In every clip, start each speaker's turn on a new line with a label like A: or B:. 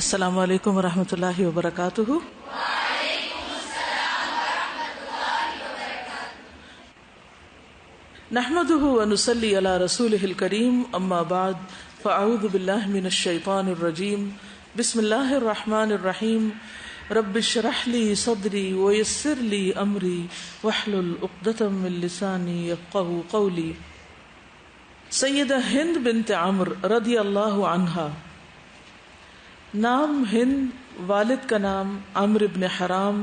A: السلام علیکم ورحمۃ اللہ وبرکاتہ۔ نحمده ونصلي على رسوله الكريم، اما بعد فاعوذ باللہ من الشیطان الرجیم، بسم اللہ الرحمن الرحیم، رب اشرح لي صدری ويسر لي امری واحلل عقدۃ من لسانی یفقهوا قولی۔ سیدہ ہند بنت عمرو رضی اللہ عنہا، نام ہند، والد کا نام عمرو بن حرام،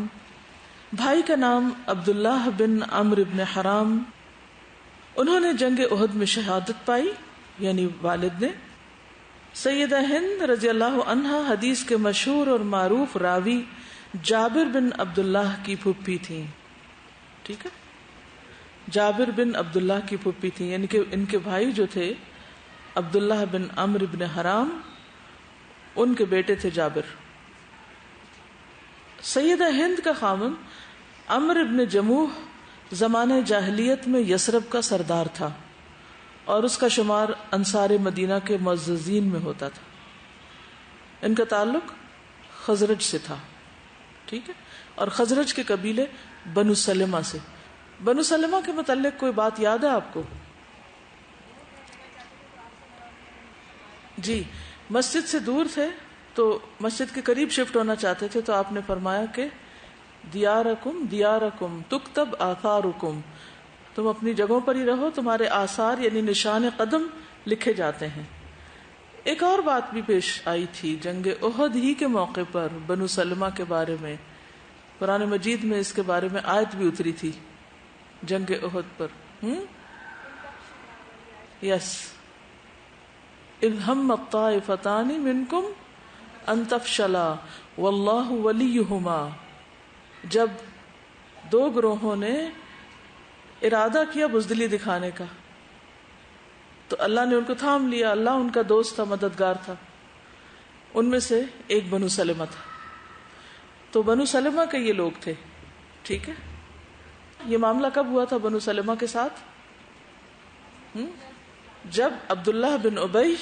A: بھائی کا نام عبداللہ بن عمرو بن حرام۔ انہوں نے جنگ احد میں شہادت پائی، یعنی والد نے۔ سیدہ ہند رضی اللہ عنہا حدیث کے مشہور اور معروف راوی جابر بن عبداللہ کی پھوپھی تھیں۔ ٹھیک ہے، جابر بن عبداللہ کی پھوپھی تھیں، یعنی کہ ان کے بھائی جو تھے عبداللہ بن عمرو بن حرام، ان کے بیٹے تھے جابر۔ سیدہ ہند کا خاوند عمرو بن جموح زمانے جاہلیت میں یثرب کا سردار تھا، اور اس کا شمار انصار مدینہ کے معززین میں ہوتا تھا۔ ان کا تعلق خزرج سے تھا، ٹھیک ہے، اور خزرج کے قبیلے بنو سلمہ سے۔ بنو سلمہ کے متعلق کوئی بات یاد ہے آپ کو؟ جی، مسجد سے دور تھے تو مسجد کے قریب شفٹ ہونا چاہتے تھے، تو آپ نے فرمایا کہ دیارکم دیارکم تکتب آثارکم، تم اپنی جگہوں پر ہی رہو، تمہارے آثار یعنی نشان قدم لکھے جاتے ہیں۔ ایک اور بات بھی پیش آئی تھی جنگ احد ہی کے موقع پر بنو سلمہ کے بارے میں، قرآن مجید میں اس کے بارے میں آیت بھی اتری تھی جنگ احد پر۔ یس، اذ ہم الطائفتان منکم ان تفشلا واللہ ولیہما، جب دو گروہوں نے ارادہ کیا بزدلی دکھانے کا تو اللہ نے ان کو تھام لیا، اللہ ان کا دوست تھا، مددگار تھا۔ ان میں سے ایک بنو سلمہ تھا، تو بنو سلمہ کے یہ لوگ تھے، ٹھیک ہے۔ یہ معاملہ کب ہوا تھا بنو سلمہ کے ساتھ؟ جب عبداللہ بن ابی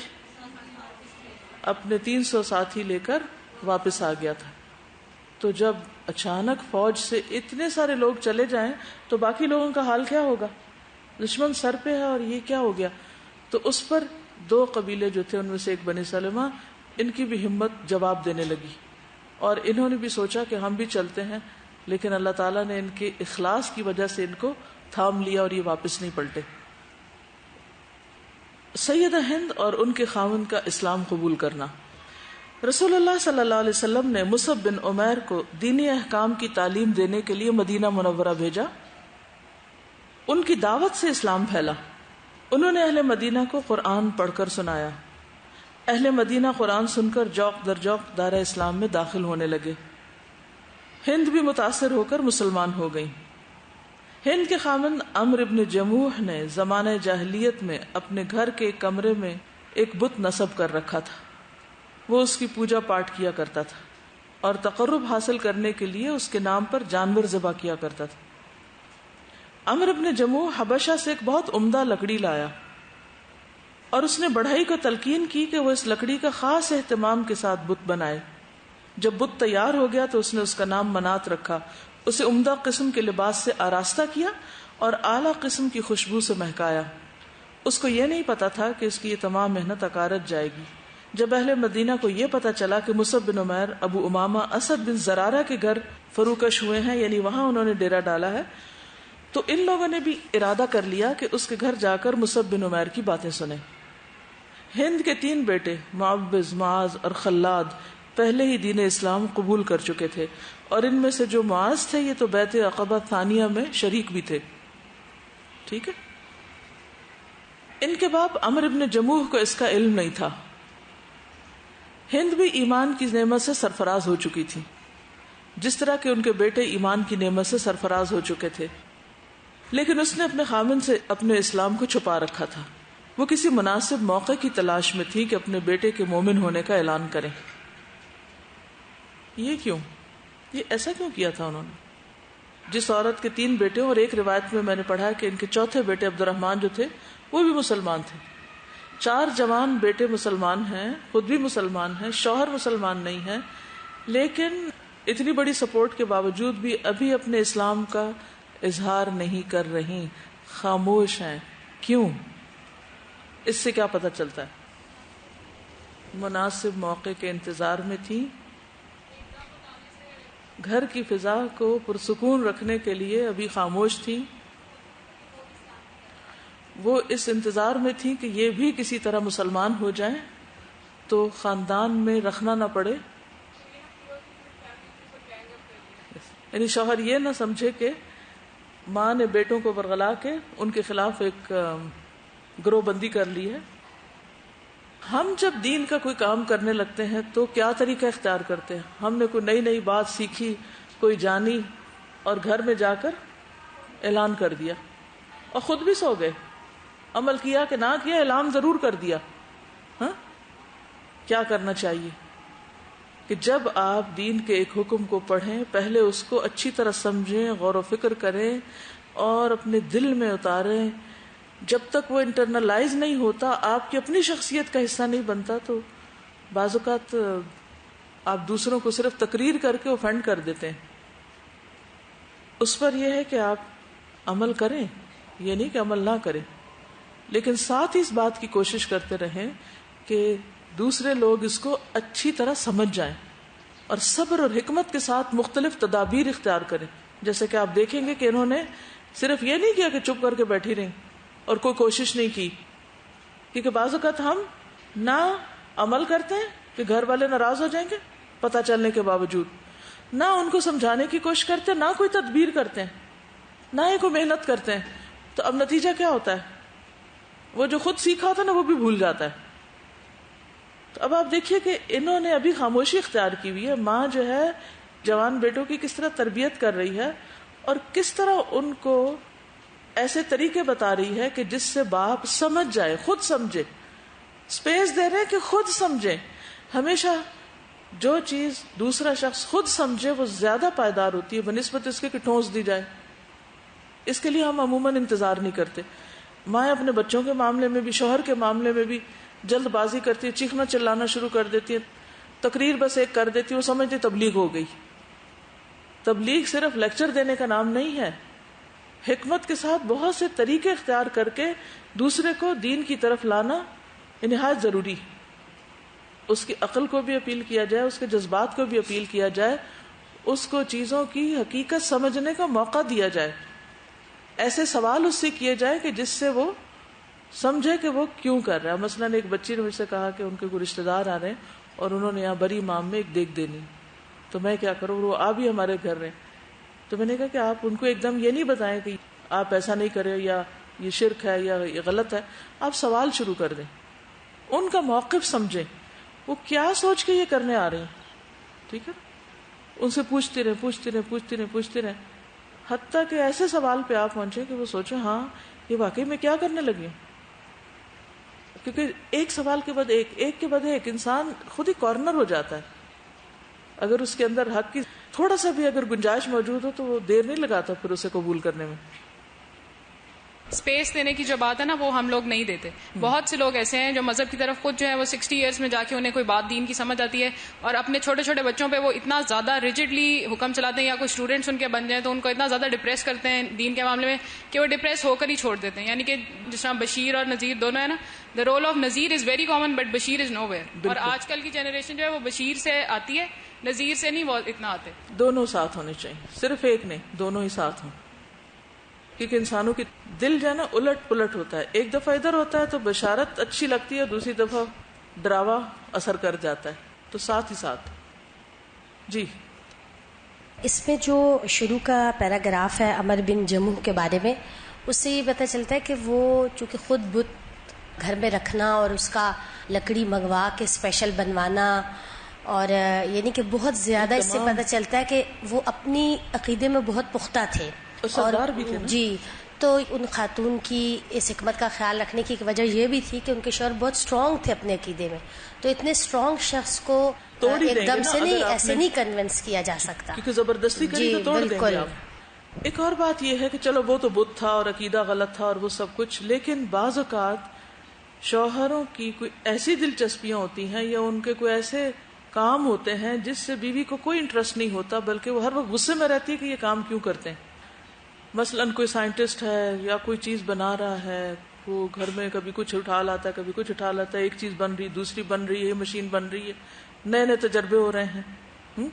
A: اپنے 300 ساتھی لے کر واپس آ گیا تھا، تو جب اچانک فوج سے اتنے سارے لوگ چلے جائیں تو باقی لوگوں کا حال کیا ہوگا؟ دشمن سر پہ ہے اور یہ کیا ہو گیا؟ تو اس پر دو قبیلے جو تھے ان میں سے ایک بنی سلمہ، ان کی بھی ہمت جواب دینے لگی، اور انہوں نے بھی سوچا کہ ہم بھی چلتے ہیں، لیکن اللہ تعالیٰ نے ان کے اخلاص کی وجہ سے ان کو تھام لیا اور یہ واپس نہیں پلٹے۔ سیدہ ہند اور ان کے خاوند کا اسلام قبول کرنا۔ رسول اللہ صلی اللہ علیہ وسلم نے مصعب بن عمیر کو دینی احکام کی تعلیم دینے کے لیے مدینہ منورہ بھیجا۔ ان کی دعوت سے اسلام پھیلا۔ انہوں نے اہل مدینہ کو قرآن پڑھ کر سنایا۔ اہل مدینہ قرآن سن کر جوق در جوق دار اسلام میں داخل ہونے لگے۔ ہند بھی متاثر ہو کر مسلمان ہو گئیں۔ ہند کے خاوند عمرو بن جموح نے زمانہ جاہلیت میں اپنے گھر کے ایک کمرے میں ایک بت نصب کر رکھا تھا۔ وہ اس کی پوجا پاٹ کیا کرتا تھا اور تقرب حاصل کرنے کے لیے اس کے نام پر جانور ذبح کیا کرتا تھا۔ عمرو بن جموح حبشہ سے ایک بہت عمدہ لکڑی لایا اور اس نے بڑھئی کو تلقین کی کہ وہ اس لکڑی کا خاص اہتمام کے ساتھ بت بنائے۔ جب بت تیار ہو گیا تو اس نے اس کا نام منات رکھا، اسے عمدہ قسم کے لباس سے آراستہ کیا اور اعلیٰ قسم کی خوشبو سے مہکایا۔ اس کو یہ نہیں پتا تھا کہ اس کی یہ تمام محنت اکارت جائے گی۔ جب اہل مدینہ کو یہ پتا چلا کہ مصعب بن عمیر ابو امامہ اسد بن زرارہ کے گھر فروکش ہوئے ہیں، یعنی وہاں انہوں نے ڈیرا ڈالا ہے، تو ان لوگوں نے بھی ارادہ کر لیا کہ اس کے گھر جا کر مصعب بن عمیر کی باتیں سنیں۔ ہند کے 3 بیٹے معوذ، معاذ اور خلاد پہلے ہی دین اسلام قبول کر چکے تھے، اور ان میں سے جو معاذ تھے یہ تو بیعت عقبہ ثانیہ میں شریک بھی تھے، ٹھیک ہے۔ ان کے باپ عمرو بن جموح کو اس کا علم نہیں تھا۔ ہند بھی ایمان کی نعمت سے سرفراز ہو چکی تھی، جس طرح کہ ان کے بیٹے ایمان کی نعمت سے سرفراز ہو چکے تھے، لیکن اس نے اپنے خاوند سے اپنے اسلام کو چھپا رکھا تھا۔ وہ کسی مناسب موقع کی تلاش میں تھی کہ اپنے بیٹے کے مومن ہونے کا اعلان کریں۔ یہ کیوں؟ یہ ایسا کیوں کیا تھا انہوں نے؟ جس عورت کے 3 بیٹے اور ایک روایت میں نے پڑھا کہ ان کے چوتھے بیٹے عبد الرحمن جو تھے وہ بھی مسلمان تھے، 4 جوان بیٹے مسلمان ہیں، خود بھی مسلمان ہیں، شوہر مسلمان نہیں ہے، لیکن اتنی بڑی سپورٹ کے باوجود بھی ابھی اپنے اسلام کا اظہار نہیں کر رہی، خاموش ہیں. کیوں؟ اس سے کیا پتہ چلتا ہے؟ مناسب موقع کے انتظار میں تھی، گھر کی فضا کو پرسکون رکھنے کے لیے ابھی خاموش تھی. وہ اس انتظار میں تھی کہ یہ بھی کسی طرح مسلمان ہو جائیں تو خاندان میں رکھنا نہ پڑے. یعنی شوہر یہ نہ سمجھے کہ ماں نے بیٹوں کو برگلا کے ان کے خلاف ایک گروہ بندی کر لی ہے. ہم جب دین کا کوئی کام کرنے لگتے ہیں تو کیا طریقہ اختیار کرتے ہیں؟ ہم نے کوئی نئی نئی بات سیکھی، کوئی جانی، اور گھر میں جا کر اعلان کر دیا اور خود بھی سو گئے. عمل کیا کہ نہ کیا، اعلان ضرور کر دیا. ہاں، کیا کرنا چاہیے کہ جب آپ دین کے ایک حکم کو پڑھیں، پہلے اس کو اچھی طرح سمجھیں، غور و فکر کریں اور اپنے دل میں اتاریں. جب تک وہ انٹرنلائز نہیں ہوتا، آپ کی اپنی شخصیت کا حصہ نہیں بنتا، تو بعض اوقات آپ دوسروں کو صرف تقریر کر کے اوفینڈ کر دیتے ہیں. اس پر یہ ہے کہ آپ عمل کریں، یہ نہیں کہ عمل نہ کریں، لیکن ساتھ ہی اس بات کی کوشش کرتے رہیں کہ دوسرے لوگ اس کو اچھی طرح سمجھ جائیں اور صبر اور حکمت کے ساتھ مختلف تدابیر اختیار کریں. جیسے کہ آپ دیکھیں گے کہ انہوں نے صرف یہ نہیں کیا کہ چپ کر کے بیٹھی رہیں اور کوئی کوشش نہیں کی، کیونکہ بعض اوقات ہم نہ عمل کرتے ہیں کہ گھر والے ناراض ہو جائیں گے پتہ چلنے کے باوجود، نہ ان کو سمجھانے کی کوشش کرتے، نہ کوئی تدبیر کرتے ہیں، نہ ہی کوئی محنت کرتے ہیں. تو اب نتیجہ کیا ہوتا ہے؟ وہ جو خود سیکھا ہوتا ہے نا وہ بھی بھول جاتا ہے. تو اب آپ دیکھیے کہ انہوں نے ابھی خاموشی اختیار کی ہوئی ہے. ماں جو ہے جوان بیٹوں کی کس طرح تربیت کر رہی ہے اور کس طرح ان کو ایسے طریقے بتا رہی ہے کہ جس سے باپ سمجھ جائے، خود سمجھے. اسپیس دے رہے ہیں کہ خود سمجھے. ہمیشہ جو چیز دوسرا شخص خود سمجھے وہ زیادہ پائیدار ہوتی ہے بنسبت اس کے کہ ٹھونس دی جائے. اس کے لیے ہم عموماً انتظار نہیں کرتے. مائیں اپنے بچوں کے معاملے میں بھی، شوہر کے معاملے میں بھی جلد بازی کرتی ہے، چیخنا چلانا شروع کر دیتی ہے، تقریر بس ایک کر دیتی ہے، وہ سمجھتی تبلیغ ہو گئی. تبلیغ صرف لیکچر دینے کا نام نہیں ہے. حکمت کے ساتھ بہت سے طریقے اختیار کر کے دوسرے کو دین کی طرف لانا نہایت ضروری. اس کی عقل کو بھی اپیل کیا جائے، اس کے جذبات کو بھی اپیل کیا جائے، اس کو چیزوں کی حقیقت سمجھنے کا موقع دیا جائے. ایسے سوال اس سے کیے جائے کہ جس سے وہ سمجھے کہ وہ کیوں کر رہا ہے. مثلاً ایک بچی نے مجھ سے کہا کہ ان کے کوئی رشتے دار آ رہے ہیں اور انہوں نے یہاں بری امام میں ایک دیگ دینی، تو میں کیا کروں، وہ آ بھی ہمارے گھر رہے. تو میں نے کہا کہ آپ ان کو ایک دم یہ نہیں بتائیں کہ آپ ایسا نہیں کریں یا یہ شرک ہے یا یہ غلط ہے. آپ سوال شروع کر دیں، ان کا موقف سمجھیں، وہ کیا سوچ کے یہ کرنے آ رہے ہیں. ٹھیک ہے، ان سے پوچھتے رہیں حتیٰ کہ ایسے سوال پہ آپ پہنچے کہ وہ سوچیں ہاں یہ واقعی میں کیا کرنے لگی. کیونکہ ایک سوال کے بعد ایک کے بعد ایک انسان خود ہی کارنر ہو جاتا ہے. اگر اس کے اندر حق کی تھوڑا سا بھی اگر گنجائش موجود ہو تو وہ دیر نہیں لگاتا پھر اسے قبول کرنے میں.
B: اسپیس دینے کی جو بات ہے نا وہ ہم لوگ نہیں دیتے. بہت سے لوگ ایسے ہیں جو مذہب کی طرف خود جو ہے وہ 60 ایئرس میں جا کے انہیں کوئی بات دین کی سمجھ آتی ہے اور اپنے چھوٹے چھوٹے بچوں پہ وہ اتنا زیادہ ریجڈلی حکم چلاتے ہیں، یا کوئی اسٹوڈنٹس ان کے بن جائیں تو ان کو اتنا زیادہ ڈپریس کرتے ہیں دین کے معاملے میں کہ وہ ڈپریس ہو کر ہی چھوڑ دیتے ہیں. یعنی کہ جس طرح بشیر اور نذیر دونوں ہے نا، the role of Nazir is very common but Bashir is nowhere. اور آج کل کی جنریشن جو ہے وہ بشیر سے آتی ہے، نذیر سے نہیں وہ اتنا آتے.
A: دونوں ساتھ ہونے چاہیے، صرف ایک نہیں، دونوں ہی ساتھ ہوں. کیونکہ انسانوں کی دل جو ہے نا الٹ پلٹ ہوتا ہے. ایک دفعہ ادھر ہوتا ہے تو بشارت اچھی لگتی ہے، دوسری دفعہ ڈراوا اثر کر جاتا ہے. تو ساتھ ہی ساتھ. جی،
C: اس میں جو شروع کا پیراگراف ہے عمر بن جموح کے بارے میں، اس سے یہ پتہ چلتا ہے کہ وہ چونکہ خود بت گھر میں رکھنا اور اس کا لکڑی منگوا کے اسپیشل بنوانا، اور یعنی کہ بہت زیادہ اس سے پتہ چلتا ہے کہ وہ اپنی عقیدے میں بہت پختہ تھے. اور
A: بھی تھے نا؟
C: جی، تو ان خاتون کی اس حکمت کا خیال رکھنے کی وجہ یہ بھی تھی کہ ان کے شوہر بہت اسٹرانگ تھے اپنے عقیدے میں. تو اتنے اسٹرانگ شخص کو ایک دم سے نہیں ایسے نہیں کنونس کیا جا سکتا،
A: کیونکہ زبردستی کری تو توڑ دیں گے آپ. ایک اور بات یہ ہے کہ چلو وہ تو بت تھا اور عقیدہ غلط تھا اور وہ سب کچھ، لیکن بعض اوقات شوہروں کی کوئی ایسی دلچسپیاں ہوتی ہیں یا ان کے کوئی ایسے کام ہوتے ہیں جس سے بیوی کو کوئی انٹرسٹ نہیں ہوتا، بلکہ وہ ہر وقت غصے میں رہتی ہے کہ یہ کام کیوں کرتے ہیں. مثلاً کوئی سائنٹسٹ ہے یا کوئی چیز بنا رہا ہے، وہ گھر میں کبھی کچھ اٹھا لاتا ہے، کبھی کچھ اٹھا لاتا ہے، ایک چیز بن رہی، دوسری بن رہی ہے، مشین بن رہی ہے، نئے نئے تجربے ہو رہے ہیں.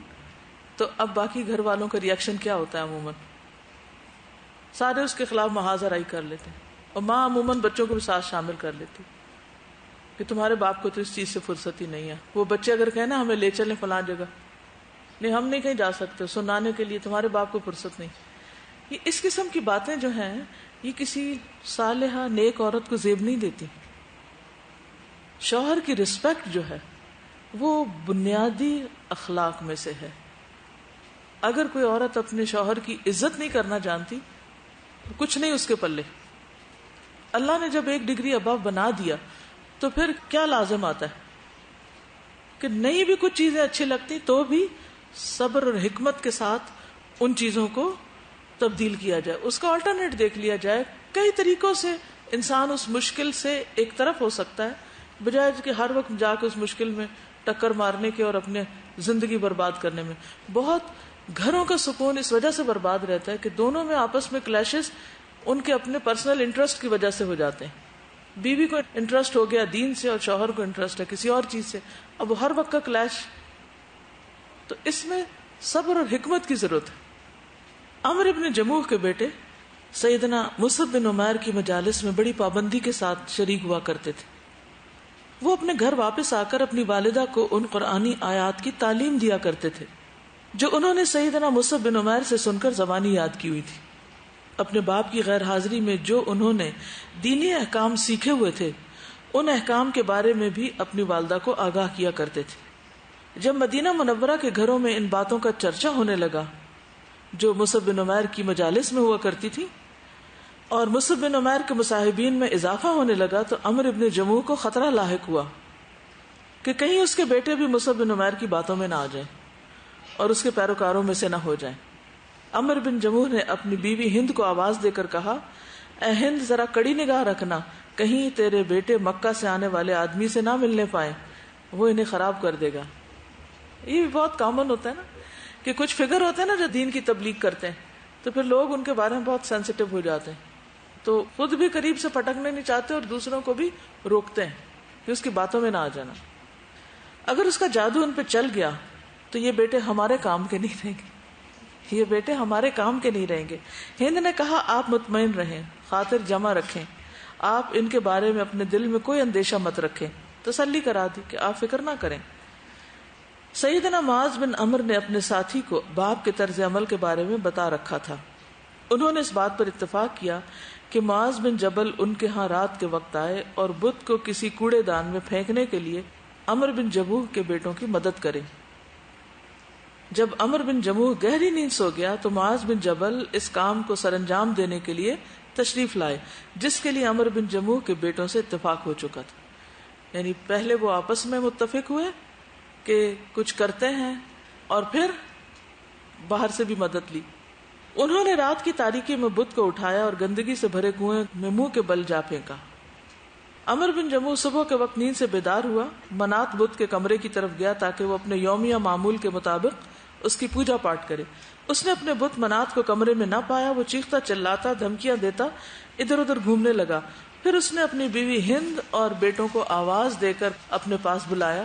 A: تو اب باقی گھر والوں کا ریئیکشن کیا ہوتا ہے؟ عموماً سارے اس کے خلاف محاذ آرائی کر لیتے ہیں، اور ماں عموماً بچوں کو بھی ساتھ شامل کر لیتی کہ تمہارے باپ کو تو اس چیز سے فرصت ہی نہیں ہے. وہ بچے اگر کہیں نا ہمیں لے چلیں فلاں جگہ، نہیں ہم نہیں کہیں جا سکتے، سنانے کے لیے تمہارے باپ کو فرصت نہیں. یہ اس قسم کی باتیں جو ہیں یہ کسی صالحہ نیک عورت کو زیب نہیں دیتی. شوہر کی رسپیکٹ جو ہے وہ بنیادی اخلاق میں سے ہے. اگر کوئی عورت اپنے شوہر کی عزت نہیں کرنا جانتی تو کچھ نہیں اس کے پلے. اللہ نے جب 1 ڈگری ابو بنا دیا تو پھر کیا لازم آتا ہے کہ نہیں بھی کچھ چیزیں اچھی لگتی تو بھی صبر اور حکمت کے ساتھ ان چیزوں کو تبدیل کیا جائے، اس کا آلٹرنیٹ دیکھ لیا جائے. کئی طریقوں سے انسان اس مشکل سے ایک طرف ہو سکتا ہے بجائے کہ ہر وقت جا کے اس مشکل میں ٹکر مارنے کے اور اپنے زندگی برباد کرنے میں. بہت گھروں کا سکون اس وجہ سے برباد رہتا ہے کہ دونوں میں آپس میں کلیشز ان کے اپنے پرسنل انٹرسٹ کی وجہ سے ہو جاتے ہیں. بیوی کو انٹرسٹ ہو گیا دین سے اور شوہر کو انٹرسٹ ہے کسی اور چیز سے، اب ہر وقت کا کلیش. تو اس میں صبر اور حکمت کی ضرورت ہے. عمرو ابن جموح کے بیٹے سیدنا مصعب بن عمیر کی مجالس میں بڑی پابندی کے ساتھ شریک ہوا کرتے تھے. وہ اپنے گھر واپس آ کر اپنی والدہ کو ان قرآنی آیات کی تعلیم دیا کرتے تھے جو انہوں نے سیدنا مصعب بن عمیر سے سن کر زبانی یاد کی ہوئی تھی. اپنے باپ کی غیر حاضری میں جو انہوں نے دینی احکام سیکھے ہوئے تھے ان احکام کے بارے میں بھی اپنی والدہ کو آگاہ کیا کرتے تھے. جب مدینہ منورہ کے گھروں میں ان باتوں کا چرچا ہونے لگا جو مصعب بن عمیر کی مجالس میں ہوا کرتی تھی اور مصعب بن عمیر کے مصاحبین میں اضافہ ہونے لگا تو عمرو ابن جموح کو خطرہ لاحق ہوا کہ کہیں اس کے بیٹے بھی مصعب بن عمیر کی باتوں میں نہ آ جائیں اور اس کے پیروکاروں میں سے نہ ہو جائیں. عمرو بن جموح نے اپنی بیوی ہند کو آواز دے کر کہا، اے ہند ذرا کڑی نگاہ رکھنا کہیں تیرے بیٹے مکہ سے آنے والے آدمی سے نہ ملنے پائیں، وہ انہیں خراب کر دے گا. یہ بھی بہت کامن ہوتا ہے نا کہ کچھ فگر ہوتے ہیں نا جو دین کی تبلیغ کرتے ہیں تو پھر لوگ ان کے بارے میں بہت سینسیٹیو ہو جاتے ہیں، تو خود بھی قریب سے پٹکنے نہیں چاہتے اور دوسروں کو بھی روکتے ہیں کہ اس کی باتوں میں نہ آ جانا. اگر اس کا جادو ان پہ چل گیا تو یہ بیٹے ہمارے کام کے نہیں رہیں گے، یہ بیٹے ہمارے کام کے نہیں رہیں گے. ہند نے کہا، آپ مطمئن رہیں، خاطر جمع رکھیں، آپ ان کے بارے میں اپنے دل میں کوئی اندیشہ مت رکھیں. تسلی کرا دی کہ آپ فکر نہ کریں. سیدنا معاذ بن عمرو نے اپنے ساتھی کو باپ کے طرز عمل کے بارے میں بتا رکھا تھا. انہوں نے اس بات پر اتفاق کیا کہ معاذ بن جبل ان کے ہاں رات کے وقت آئے اور بت کو کسی کوڑے دان میں پھینکنے کے لیے عمرو بن جموح کے بیٹوں کی مدد کرے. جب عمرو بن جموح گہری نیند سو گیا تو معاذ بن جبل اس کام کو سر انجام دینے کے لیے تشریف لائے جس کے لیے عمرو بن جموح کے بیٹوں سے اتفاق ہو چکا تھا. یعنی پہلے وہ آپس میں متفق ہوئے کہ کچھ کرتے ہیں اور پھر باہر سے بھی مدد لی. انہوں نے رات کی تاریکی میں بت کو اٹھایا اور گندگی سے بھرے کنویں میں منہ کے بل جا پھینکا. عمرو بن جموح صبح کے وقت نیند سے بیدار ہوا، منات بت کے کمرے کی طرف گیا تاکہ وہ اپنے یومیہ معمول کے مطابق اس کی پوجا پاٹ کرے. اس نے اپنے بت منات کو کمرے میں نہ پایا. وہ چیختا چلاتا دھمکیاں دیتا ادھر ادھر گھومنے لگا. پھر اس نے اپنی بیوی ہند اور بیٹوں کو آواز دے کر اپنے پاس بلایا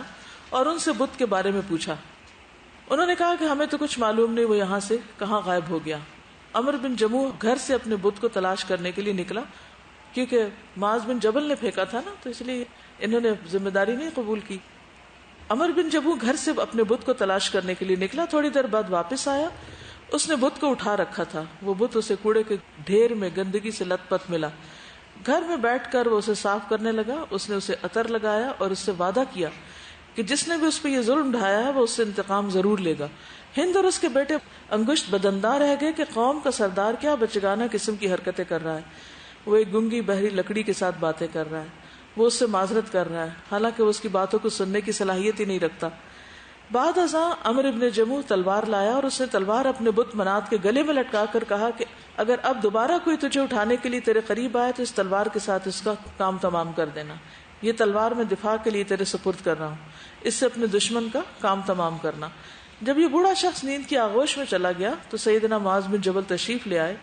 A: اور ان سے بت کے بارے میں پوچھا. انہوں نے کہا کہ ہمیں تو کچھ معلوم نہیں وہ یہاں سے کہاں غائب ہو گیا. عمرو بن جموح گھر سے اپنے بت کو تلاش کرنے کے لیے نکلا کیونکہ معاذ بن جبل نے پھینکا تھا نا، تو اس لیے انہوں نے ذمہ داری نہیں قبول کی. عمرو بن جموح گھر سے اپنے بت کو تلاش کرنے کے لیے نکلا. تھوڑی دیر بعد واپس آیا. اس نے بت کو اٹھا رکھا تھا. وہ بت اسے کوڑے کے ڈھیر میں گندگی سے لت پت ملا. گھر میں بیٹھ کر وہ اسے صاف کرنے لگا. اس نے اسے عطر لگایا اور اس سے وعدہ کیا کہ جس نے بھی اس پہ یہ ظلم ڈھایا ہے وہ اس سے انتقام ضرور لے گا. ہند اور اس کے بیٹے انگشت بدندہ رہ گئے کہ قوم کا سردار کیا بچگانہ قسم کی حرکتیں کر رہا ہے. وہ ایک گنگی بہری لکڑی کے ساتھ باتیں کر رہا ہے. وہ اس سے معذرت کر رہا ہے حالانکہ وہ اس کی باتوں کو سننے کی صلاحیت ہی نہیں رکھتا. بعد ازاں عمرو ابن جموح تلوار لایا اور اس نے تلوار اپنے بت منات کے گلے میں لٹکا کر کہا کہ اگر اب دوبارہ کوئی تجھے اٹھانے کے لیے تیرے قریب آئے تو اس تلوار کے ساتھ اس کا کام تمام کر دینا. یہ تلوار میں دفاع کے لیے تیرے سپرد کر رہا ہوں، اس سے اپنے دشمن کا کام تمام کرنا۔ جب یہ بوڑھا شخص نیند کی آغوش میں چلا گیا تو سیدنا معاذ بن جبل تشریف لے آئے۔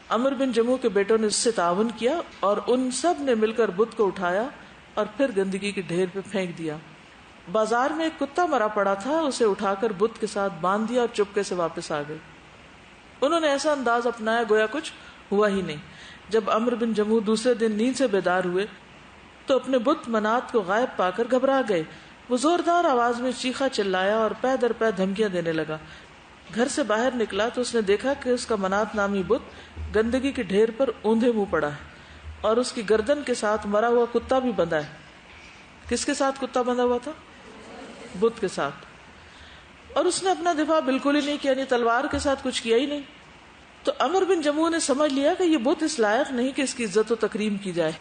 A: عمرو بن جموح کے بیٹوں نے اس سے تعاون کیا اور ان سب نے مل کر بت کو اٹھایا اور پھر گندگی کے ڈھیر پہ پھینک دیا۔ بازار میں ایک کتا مرا پڑا تھا، اسے اٹھا کر بت کے ساتھ باندھ دیا اور چپکے سے واپس آ گئے۔ انہوں نے ایسا انداز اپنایا گویا کچھ ہوا ہی نہیں۔ جب عمرو بن جموح دوسرے دن نیند سے بیدار ہوئے تو اپنے بت منات کو غائب پا کر گھبرا گئے۔ وہ زوردار آواز میں چیخا چلایا اور پے در پے دھمکیاں دینے لگا۔ گھر سے باہر نکلا تو اس نے دیکھا کہ اس کا منات نامی بت گندگی کے ڈھیر پر اوندھے منہ پڑا ہے اور اس کی گردن کے ساتھ مرا ہوا کتا بھی بندھا ہے۔ کس کے ساتھ کتا بندھا ہوا تھا؟ بت کے ساتھ۔ اور اس نے اپنا دفاع بالکل ہی نہیں کیا، یعنی تلوار کے ساتھ کچھ کیا ہی نہیں۔ تو عمرو بن جموح نے سمجھ لیا کہ یہ بت اس لائق نہیں کہ اس کی عزت و تکریم کی جائے،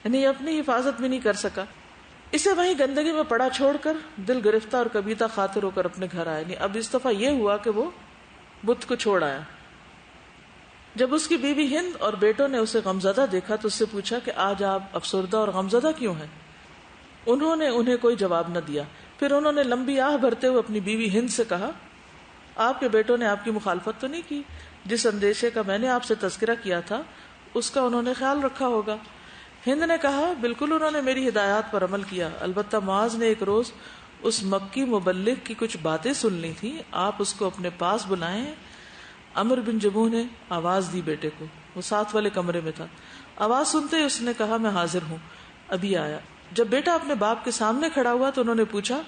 A: یعنی یہ اپنی حفاظت بھی نہیں کر سکا۔ اسے وہیں گندگی میں پڑا چھوڑ کر دل گرفتہ اور کبیتہ خاطر ہو کر اپنے گھر آیا۔ یعنی اب اس دفعہ یہ ہوا کہ وہ بت کو چھوڑ آیا۔ جب اس کی بیوی ہند اور بیٹوں نے اسے غمزدہ دیکھا تو اس سے پوچھا کہ آج آپ افسردہ اور غمزدہ کیوں ہیں؟ انہوں نے انہیں کوئی جواب نہ دیا۔ پھر انہوں نے لمبی آہ بھرتے ہوئے اپنی بیوی ہند سے کہا، آپ کے بیٹوں نے آپ کی مخالفت تو نہیں کی؟ جس اندیشے کا میں نے آپ سے تذکرہ کیا تھا اس کا انہوں نے خیال رکھا ہوگا۔ ہند نے کہا، بالکل انہوں نے میری ہدایات پر عمل کیا، البتہ معاذ نے ایک روز اس مکی مبلغ کی کچھ باتیں سن لی تھی، آپ اس کو اپنے پاس بلائیں۔ عمرو بن جموح نے آواز دی بیٹے کو، وہ ساتھ والے کمرے میں تھا۔ آواز سنتے ہی اس نے کہا، میں حاضر ہوں، ابھی آیا۔ جب بیٹا اپنے باپ کے سامنے کھڑا ہوا تو انہوں نے پوچھا،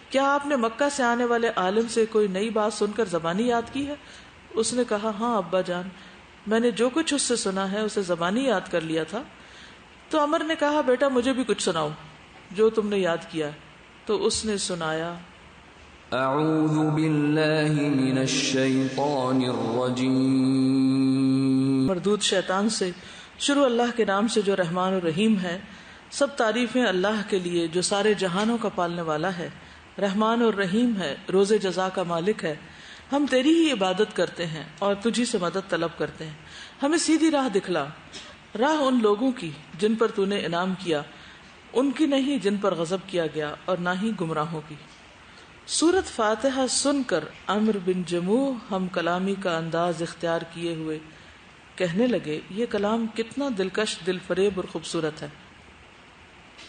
A: کیا آپ نے مکہ سے آنے والے عالم سے کوئی نئی بات سن کر زبانی یاد کی ہے؟ اس نے کہا، ہاں ابا جان، میں نے جو کچھ اس سے سنا ہے اسے زبانی یاد کر لیا تھا۔ تو عمر نے کہا، بیٹا مجھے بھی کچھ سناؤ جو تم نے یاد کیا۔ تو اس نے سنایا،
D: اعوذ باللہ من الشیطان الرجیم،
A: مردود شیطان سے، شروع اللہ کے نام سے جو رحمان اور رحیم ہے۔ سب تعریفیں اللہ کے لیے جو سارے جہانوں کا پالنے والا ہے، رحمان اور رحیم ہے، روز جزا کا مالک ہے۔ ہم تیری ہی عبادت کرتے ہیں اور تجھی سے مدد طلب کرتے ہیں۔ ہمیں سیدھی راہ دکھلا، راہ ان لوگوں کی جن پر تو نے انعام کیا، ان کی نہیں جن پر غضب کیا گیا، اور نہ ہی گمراہوں کی۔ سورت فاتحہ سن کر عمرو بن جموح ہم کلامی کا انداز اختیار کیے ہوئے کہنے لگے، یہ کلام کتنا دلکش، دل فریب اور خوبصورت ہے۔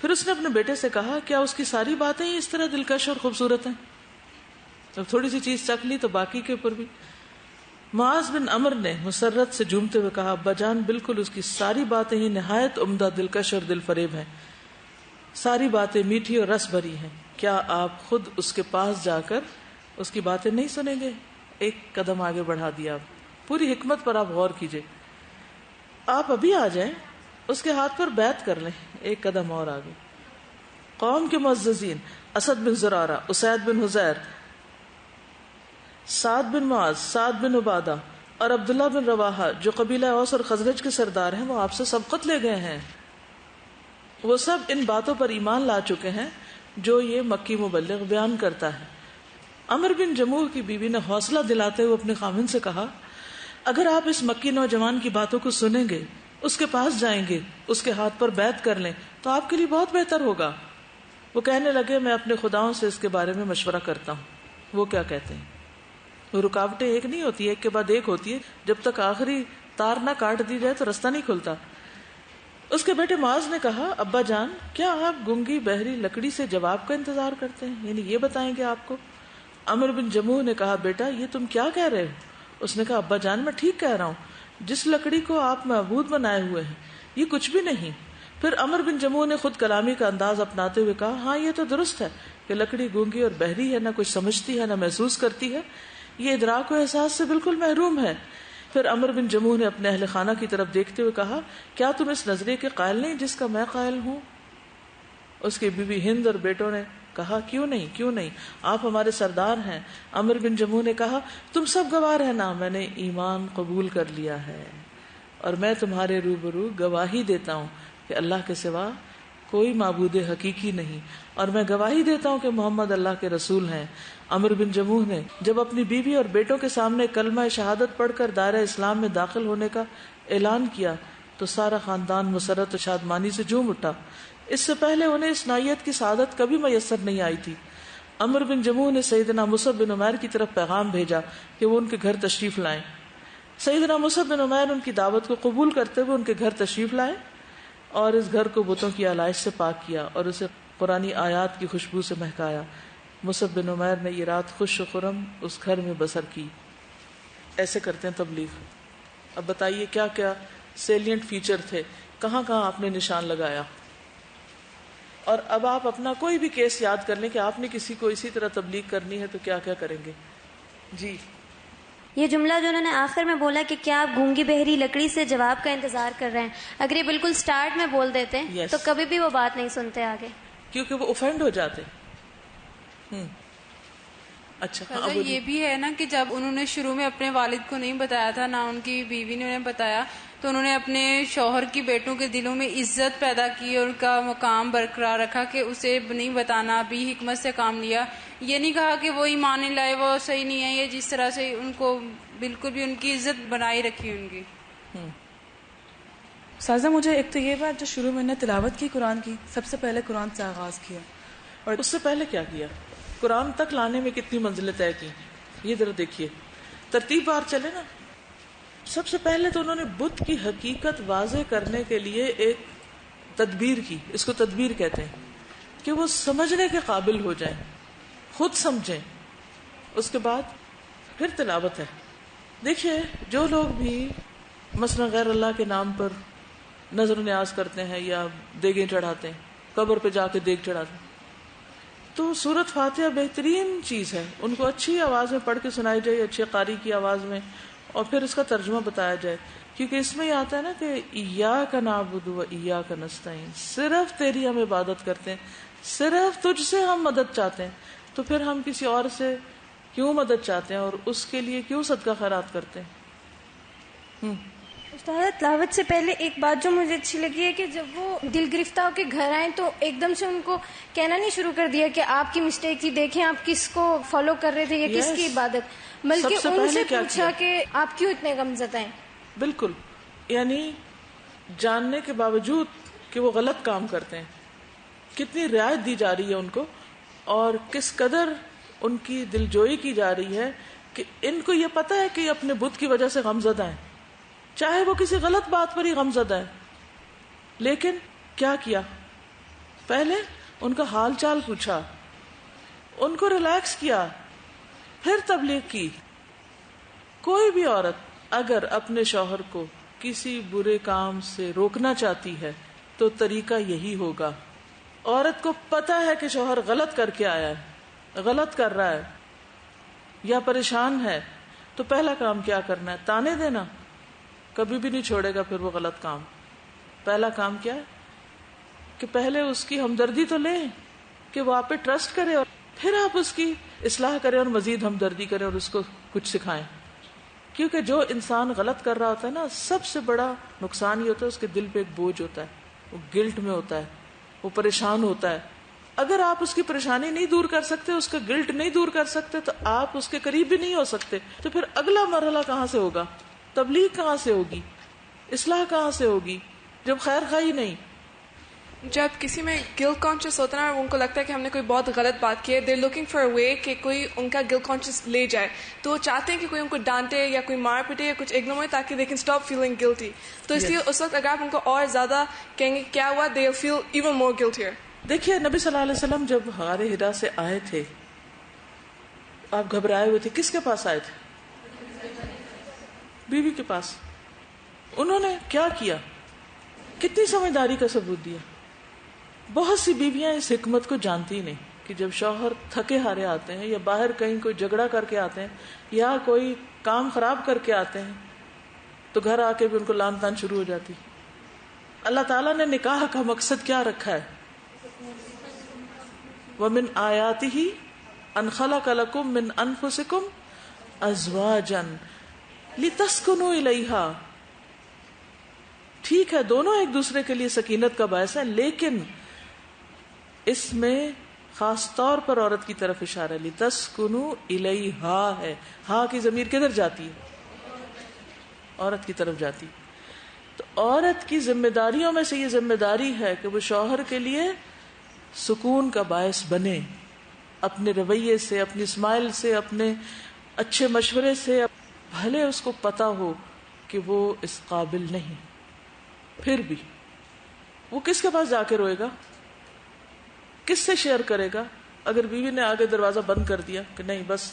A: پھر اس نے اپنے بیٹے سے کہا، کیا اس کی ساری باتیں ہی اس طرح دلکش اور خوبصورت ہیں؟ جب تھوڑی سی چیز چکھ لی تو باقی کے اوپر بھی۔ معاذ بن عمر نے مسرت سے جھومتے ہوئے کہا، ابا جان بالکل اس کی ساری باتیں ہی نہایت عمدہ، دلکش اور دل فریب ہیں، ساری باتیں میٹھی اور رس بھری ہیں۔ کیا آپ خود اس کے پاس جا کر اس کی باتیں نہیں سنیں گے؟ ایک قدم آگے بڑھا دیا۔ پوری حکمت پر آپ غور کیجئے، آپ ابھی آ جائیں، اس کے ہاتھ پر بیعت کر لیں، ایک قدم اور آگے۔ قوم کے معززین اسد بن زرارہ، اسید بن حزیر، سعد بن معاذ، سعد بن عبادہ اور عبداللہ بن رواحہ جو قبیلہ اوس اور خزرج کے سردار ہیں، وہ آپ سے سبقت لے گئے ہیں۔ وہ سب ان باتوں پر ایمان لا چکے ہیں جو یہ مکی مبلغ بیان کرتا ہے۔ عمرو بن جموح کی بیوی نے حوصلہ دلاتے ہوئے اپنے خاوند سے کہا، اگر آپ اس مکی نوجوان کی باتوں کو سنیں گے، اس کے پاس جائیں گے، اس کے ہاتھ پر بیعت کر لیں تو آپ کے لیے بہت بہتر ہوگا۔ وہ کہنے لگے، میں اپنے خداؤں سے اس کے بارے میں مشورہ کرتا ہوں، وہ کیا کہتے ہیں۔ وہ رکاوٹیں ایک نہیں ہوتی، ایک کے بعد ایک ہوتی ہے، جب تک آخری تار نہ کاٹ دی جائے تو رستہ نہیں کھلتا۔ اس کے بیٹے معاذ نے کہا، ابا جان کیا آپ گنگی بہری لکڑی سے جواب کا انتظار کرتے ہیں، یعنی یہ بتائیں گے آپ کو؟ عمرو بن جموح نے کہا، بیٹا یہ تم کیا کہہ رہے ہو؟ اس نے کہا، ابا جان میں ٹھیک کہہ رہا ہوں، جس لکڑی کو آپ معبود بنائے ہوئے ہیں یہ کچھ بھی نہیں۔ پھر عمرو بن جموح نے خود کلامی کا انداز اپناتے ہوئے کہا، ہاں یہ تو درست ہے کہ لکڑی گونگی اور بہری ہے، نہ کچھ سمجھتی ہے نہ محسوس کرتی ہے، یہ ادراک و احساس سے بالکل محروم ہے۔ پھر عمرو بن جموح نے اپنے اہل خانہ کی طرف دیکھتے ہوئے کہا، کیا تم اس نظریے کے قائل نہیں جس کا میں قائل ہوں؟ اس کی بیوی ہند اور بیٹوں نے کہا، کیوں نہیں کیوں نہیں، آپ ہمارے سردار ہیں۔ عمرو بن جموح نے کہا، تم سب گواہ رہنا، میں نے ایمان قبول کر لیا ہے اور میں تمہارے روبرو گواہی دیتا ہوں کہ اللہ کے سوا کوئی معبود حقیقی نہیں، اور میں گواہی دیتا ہوں کہ محمد اللہ کے رسول ہیں۔ عمرو بن جموح نے جب اپنی بیوی اور بیٹوں کے سامنے کلمہ شہادت پڑھ کر دائرہ اسلام میں داخل ہونے کا اعلان کیا تو سارا خاندان مسرت و شادمانی سے جھوم اٹھا۔ اس سے پہلے انہیں اس نوعیت کی سعادت کبھی میسر نہیں آئی تھی. عمر بن جموح نے سیدنا مصعب بن عمیر کی طرف پیغام بھیجا کہ وہ ان کے گھر تشریف لائیں. سیدنا مصعب بن عمیر ان کی دعوت کو قبول کرتے ہوئے ان کے گھر تشریف لائے اور اس گھر کو بتوں کی آلائش سے پاک کیا اور اسے قرآنی آیات کی خوشبو سے مہکایا. مصعب بن عمیر نے یہ رات خوش و خرم اس گھر میں بسر کی. ایسے کرتے ہیں تبلیغ. اب بتائیے کیا کیا سیلینٹ فیچر تھے, کہاں کہاں آپ نے نشان لگایا. اور اب آپ اپنا کوئی بھی کیس یاد کر لیں کہ آپ نے کسی کو اسی طرح تبلیغ کرنی ہے تو کیا کیا کریں گے. جی
E: یہ جملہ جو انہوں نے آخر میں بولا کہ کیا آپ گونگی بہری لکڑی سے جواب کا انتظار کر رہے ہیں, اگر یہ بالکل سٹارٹ میں بول دیتے تو کبھی بھی وہ بات نہیں سنتے آگے,
A: کیونکہ وہ اوفینڈ ہو جاتے. اچھا
F: یہ بھی ہے نا کہ جب انہوں نے شروع میں اپنے والد کو نہیں بتایا تھا, نہ ان کی بیوی نے انہیں بتایا, تو انہوں نے اپنے شوہر کی بیٹوں کے دلوں میں عزت پیدا کی اور ان کا مقام برقرار رکھا کہ اسے نہیں بتانا, بھی حکمت سے کام لیا. یہ نہیں کہا کہ وہ ایمان نہیں لائے, وہ صحیح نہیں ہے, یہ جس طرح سے ان کو بالکل بھی ان کی عزت بنائی رکھی ان کی.
G: سازا مجھے ایک تو یہ بات جو شروع میں نے تلاوت کی قرآن کی, سب سے پہلے قرآن سے آغاز کیا,
A: اور اس سے پہلے کیا کیا, قرآن تک لانے میں کتنی منزلیں طے کی. یہ ذرا دیکھیے ترتیب بار چلے نا. سب سے پہلے تو انہوں نے بت کی حقیقت واضح کرنے کے لیے ایک تدبیر کی, اس کو تدبیر کہتے ہیں, کہ وہ سمجھنے کے قابل ہو جائیں, خود سمجھیں. اس کے بعد پھر تلاوت ہے. دیکھیے جو لوگ بھی مثلا غیر اللہ کے نام پر نظر و نیاز کرتے ہیں یا دیگیں چڑھاتے ہیں, قبر پہ جا کے دیگ چڑھاتے ہیں, تو سورت فاتحہ بہترین چیز ہے. ان کو اچھی آواز میں پڑھ کے سنائی جائے, اچھے قاری کی آواز میں, اور پھر اس کا ترجمہ بتایا جائے, کیونکہ اس میں یہ آتا ہے نا کہ ایاک نعبد و ایاک نستعین, صرف تیری ہم عبادت کرتے ہیں, صرف تجھ سے ہم مدد چاہتے ہیں. تو پھر ہم کسی اور سے کیوں مدد چاہتے ہیں اور اس کے لیے کیوں صدقہ خیرات کرتے ہیں.
H: استاد تلاوت سے پہلے ایک بات جو مجھے اچھی لگی ہے کہ جب وہ دل گرفتہ ہو کے گھر آئے تو ایک دم سے ان کو کہنا نہیں شروع کر دیا کہ آپ کی مسٹیک تھی, دیکھیں آپ کس کو فالو کر رہے تھے یا کس کی عبادت, بلکہ ان سے پوچھا کہ آپ کیوں اتنے غمزدہ ہیں.
A: بالکل, یعنی جاننے کے باوجود کہ وہ غلط کام کرتے ہیں, کتنی رعایت دی جا رہی ہے ان کو, اور کس قدر ان کی دلجوئی کی جا رہی ہے کہ ان کو یہ پتا ہے کہ یہ اپنے بت کی وجہ سے غمزدہ ہیں, چاہے وہ کسی غلط بات پر ہی غمزدہ ہے. لیکن کیا کیا, پہلے ان کا حال چال پوچھا, ان کو ریلیکس کیا, پھر تبلیغ کی. کوئی بھی عورت اگر اپنے شوہر کو کسی برے کام سے روکنا چاہتی ہے تو طریقہ یہی ہوگا. عورت کو پتا ہے کہ شوہر غلط کر کے آیا ہے, غلط کر رہا ہے یا پریشان ہے, تو پہلا کام کیا کرنا ہے, تانے دینا. کبھی بھی نہیں چھوڑے گا پھر وہ غلط کام. پہلا کام کیا ہے کہ پہلے اس کی ہمدردی تو لیں کہ وہ آپ پہ ٹرسٹ کرے, اور پھر آپ اس کی اصلاح کریں اور مزید ہمدردی کریں اور اس کو کچھ سکھائیں. کیونکہ جو انسان غلط کر رہا ہوتا ہے نا, سب سے بڑا نقصان یہ ہوتا ہے اس کے دل پہ ایک بوجھ ہوتا ہے, وہ گلٹ میں ہوتا ہے, وہ پریشان ہوتا ہے. اگر آپ اس کی پریشانی نہیں دور کر سکتے, اس کا گلٹ نہیں دور کر سکتے, تو آپ اس کے قریب بھی نہیں ہو سکتے. تو پھر اگلا مرحلہ کہاں سے ہوگا, تبلیغ کہاں سے ہوگی, اصلاح کہاں سے ہوگی, جب خیر خواہی نہیں.
I: جب کسی میں گلٹ کانشیس ہوتا ہے نا, ان کو لگتا ہے کہ ہم نے کوئی بہت غلط بات کی ہے, دے لوکنگ فار اے وے کہ کوئی ان کا گلٹ کانشیس لے جائے, تو وہ چاہتے ہیں کہ کوئی ان کو ڈانٹے یا کوئی مار پیٹے یا کچھ اگنور تاکہ they can stop feeling guilty. تو اس لیے اس وقت اگر آپ ان کو اور زیادہ کہیں گے کیا ہوا, دے فیل ایون مور گلٹیئر.
A: دیکھیے نبی صلی اللہ علیہ وسلم جب غار حرا سے آئے تھے, آپ گھبرائے ہوئے تھے, کس کے پاس آئے تھے؟ بیوی کے پاس. انہوں نے کیا کیا, کتنی سمجھداری کا ثبوت دیا. بہت سی بیویاں اس حکمت کو جانتی ہی نہیں کہ جب شوہر تھکے ہارے آتے ہیں یا باہر کہیں کوئی جھگڑا کر کے آتے ہیں یا کوئی کام خراب کر کے آتے ہیں, تو گھر آ کے بھی ان کو لان تان شروع ہو جاتی. اللہ تعالیٰ نے نکاح کا مقصد کیا رکھا ہے, وَمِنْ آيَاتِهِ أَنْ خَلَقَ لَكُم مِّنْ أَنفُسِكُمْ أَزْوَاجًا لِتَسْكُنُوا إِلَيْهَا. ٹھیک ہے دونوں ایک دوسرے کے لیے سکینت کا باعث ہے, لیکن اس میں خاص طور پر عورت کی طرف اشارہ ہے. لِتَسْكُنُوا إِلَيْهَا ہے, ہاں کی ضمیر کدھر جاتی ہے, عورت کی طرف جاتی. تو عورت کی ذمہ داریوں میں سے یہ ذمہ داری ہے کہ وہ شوہر کے لیے سکون کا باعث بنے، اپنے رویے سے، اپنی اسمائل سے، اپنے اچھے مشورے سے، بھلے اس کو پتا ہو کہ وہ اس قابل نہیں، پھر بھی وہ کس کے پاس جا کے روئے گا، کس سے شیئر کرے گا؟ اگر بیوی نے آگے دروازہ بند کر دیا کہ نہیں بس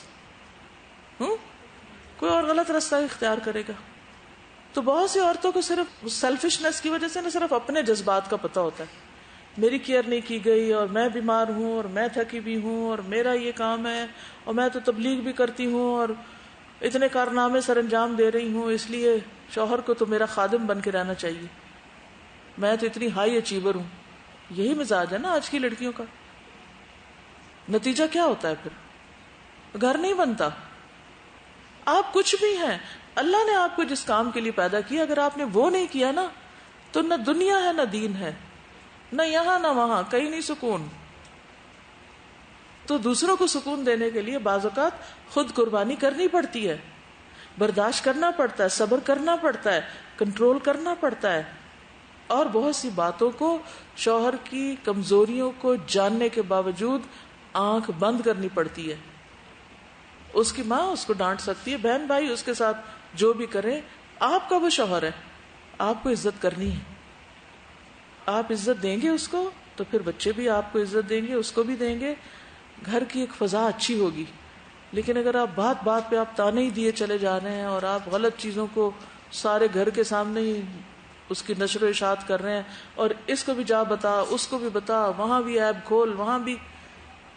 A: کوئی اور غلط راستہ اختیار کرے گا. تو بہت سی عورتوں کو صرف سیلفشنس کی وجہ سے نہ صرف اپنے جذبات کا پتہ ہوتا ہے، میری کیئر نہیں کی گئی اور میں بیمار ہوں اور میں تھکی بھی ہوں اور میرا یہ کام ہے اور میں تو تبلیغ بھی کرتی ہوں اور اتنے کارنامے سر انجام دے رہی ہوں، اس لیے شوہر کو تو میرا خادم بن کے رہنا چاہیے، میں تو اتنی ہائی اچیور ہوں. یہی مزاج ہے نا آج کی لڑکیوں کا. نتیجہ کیا ہوتا ہے؟ پھر گھر نہیں بنتا. آپ کچھ بھی ہیں، اللہ نے آپ کو جس کام کے لیے پیدا کیا، اگر آپ نے وہ نہیں کیا نا تو نہ دنیا ہے نہ دین ہے، نہ یہاں نہ وہاں، کہیں نہیں سکون. تو دوسروں کو سکون دینے کے لیے بعض اوقات خود قربانی کرنی پڑتی ہے، برداشت کرنا پڑتا ہے، صبر کرنا پڑتا ہے، کنٹرول کرنا پڑتا ہے، اور بہت سی باتوں کو، شوہر کی کمزوریوں کو جاننے کے باوجود آنکھ بند کرنی پڑتی ہے. اس کی ماں اس کو ڈانٹ سکتی ہے، بہن بھائی اس کے ساتھ جو بھی کرے، آپ کا وہ شوہر ہے، آپ کو عزت کرنی ہے. آپ عزت دیں گے اس کو تو پھر بچے بھی آپ کو عزت دیں گے، اس کو بھی دیں گے، گھر کی ایک فضا اچھی ہوگی. لیکن اگر آپ بات بات پہ آپ تانے ہی دیے چلے جا رہے ہیں اور آپ غلط چیزوں کو سارے گھر کے سامنے ہی اس کی نشر و اشاعت کر رہے ہیں اور اس کو بھی جا بتا، اس کو بھی بتا، وہاں بھی عیب کھول، وہاں بھی،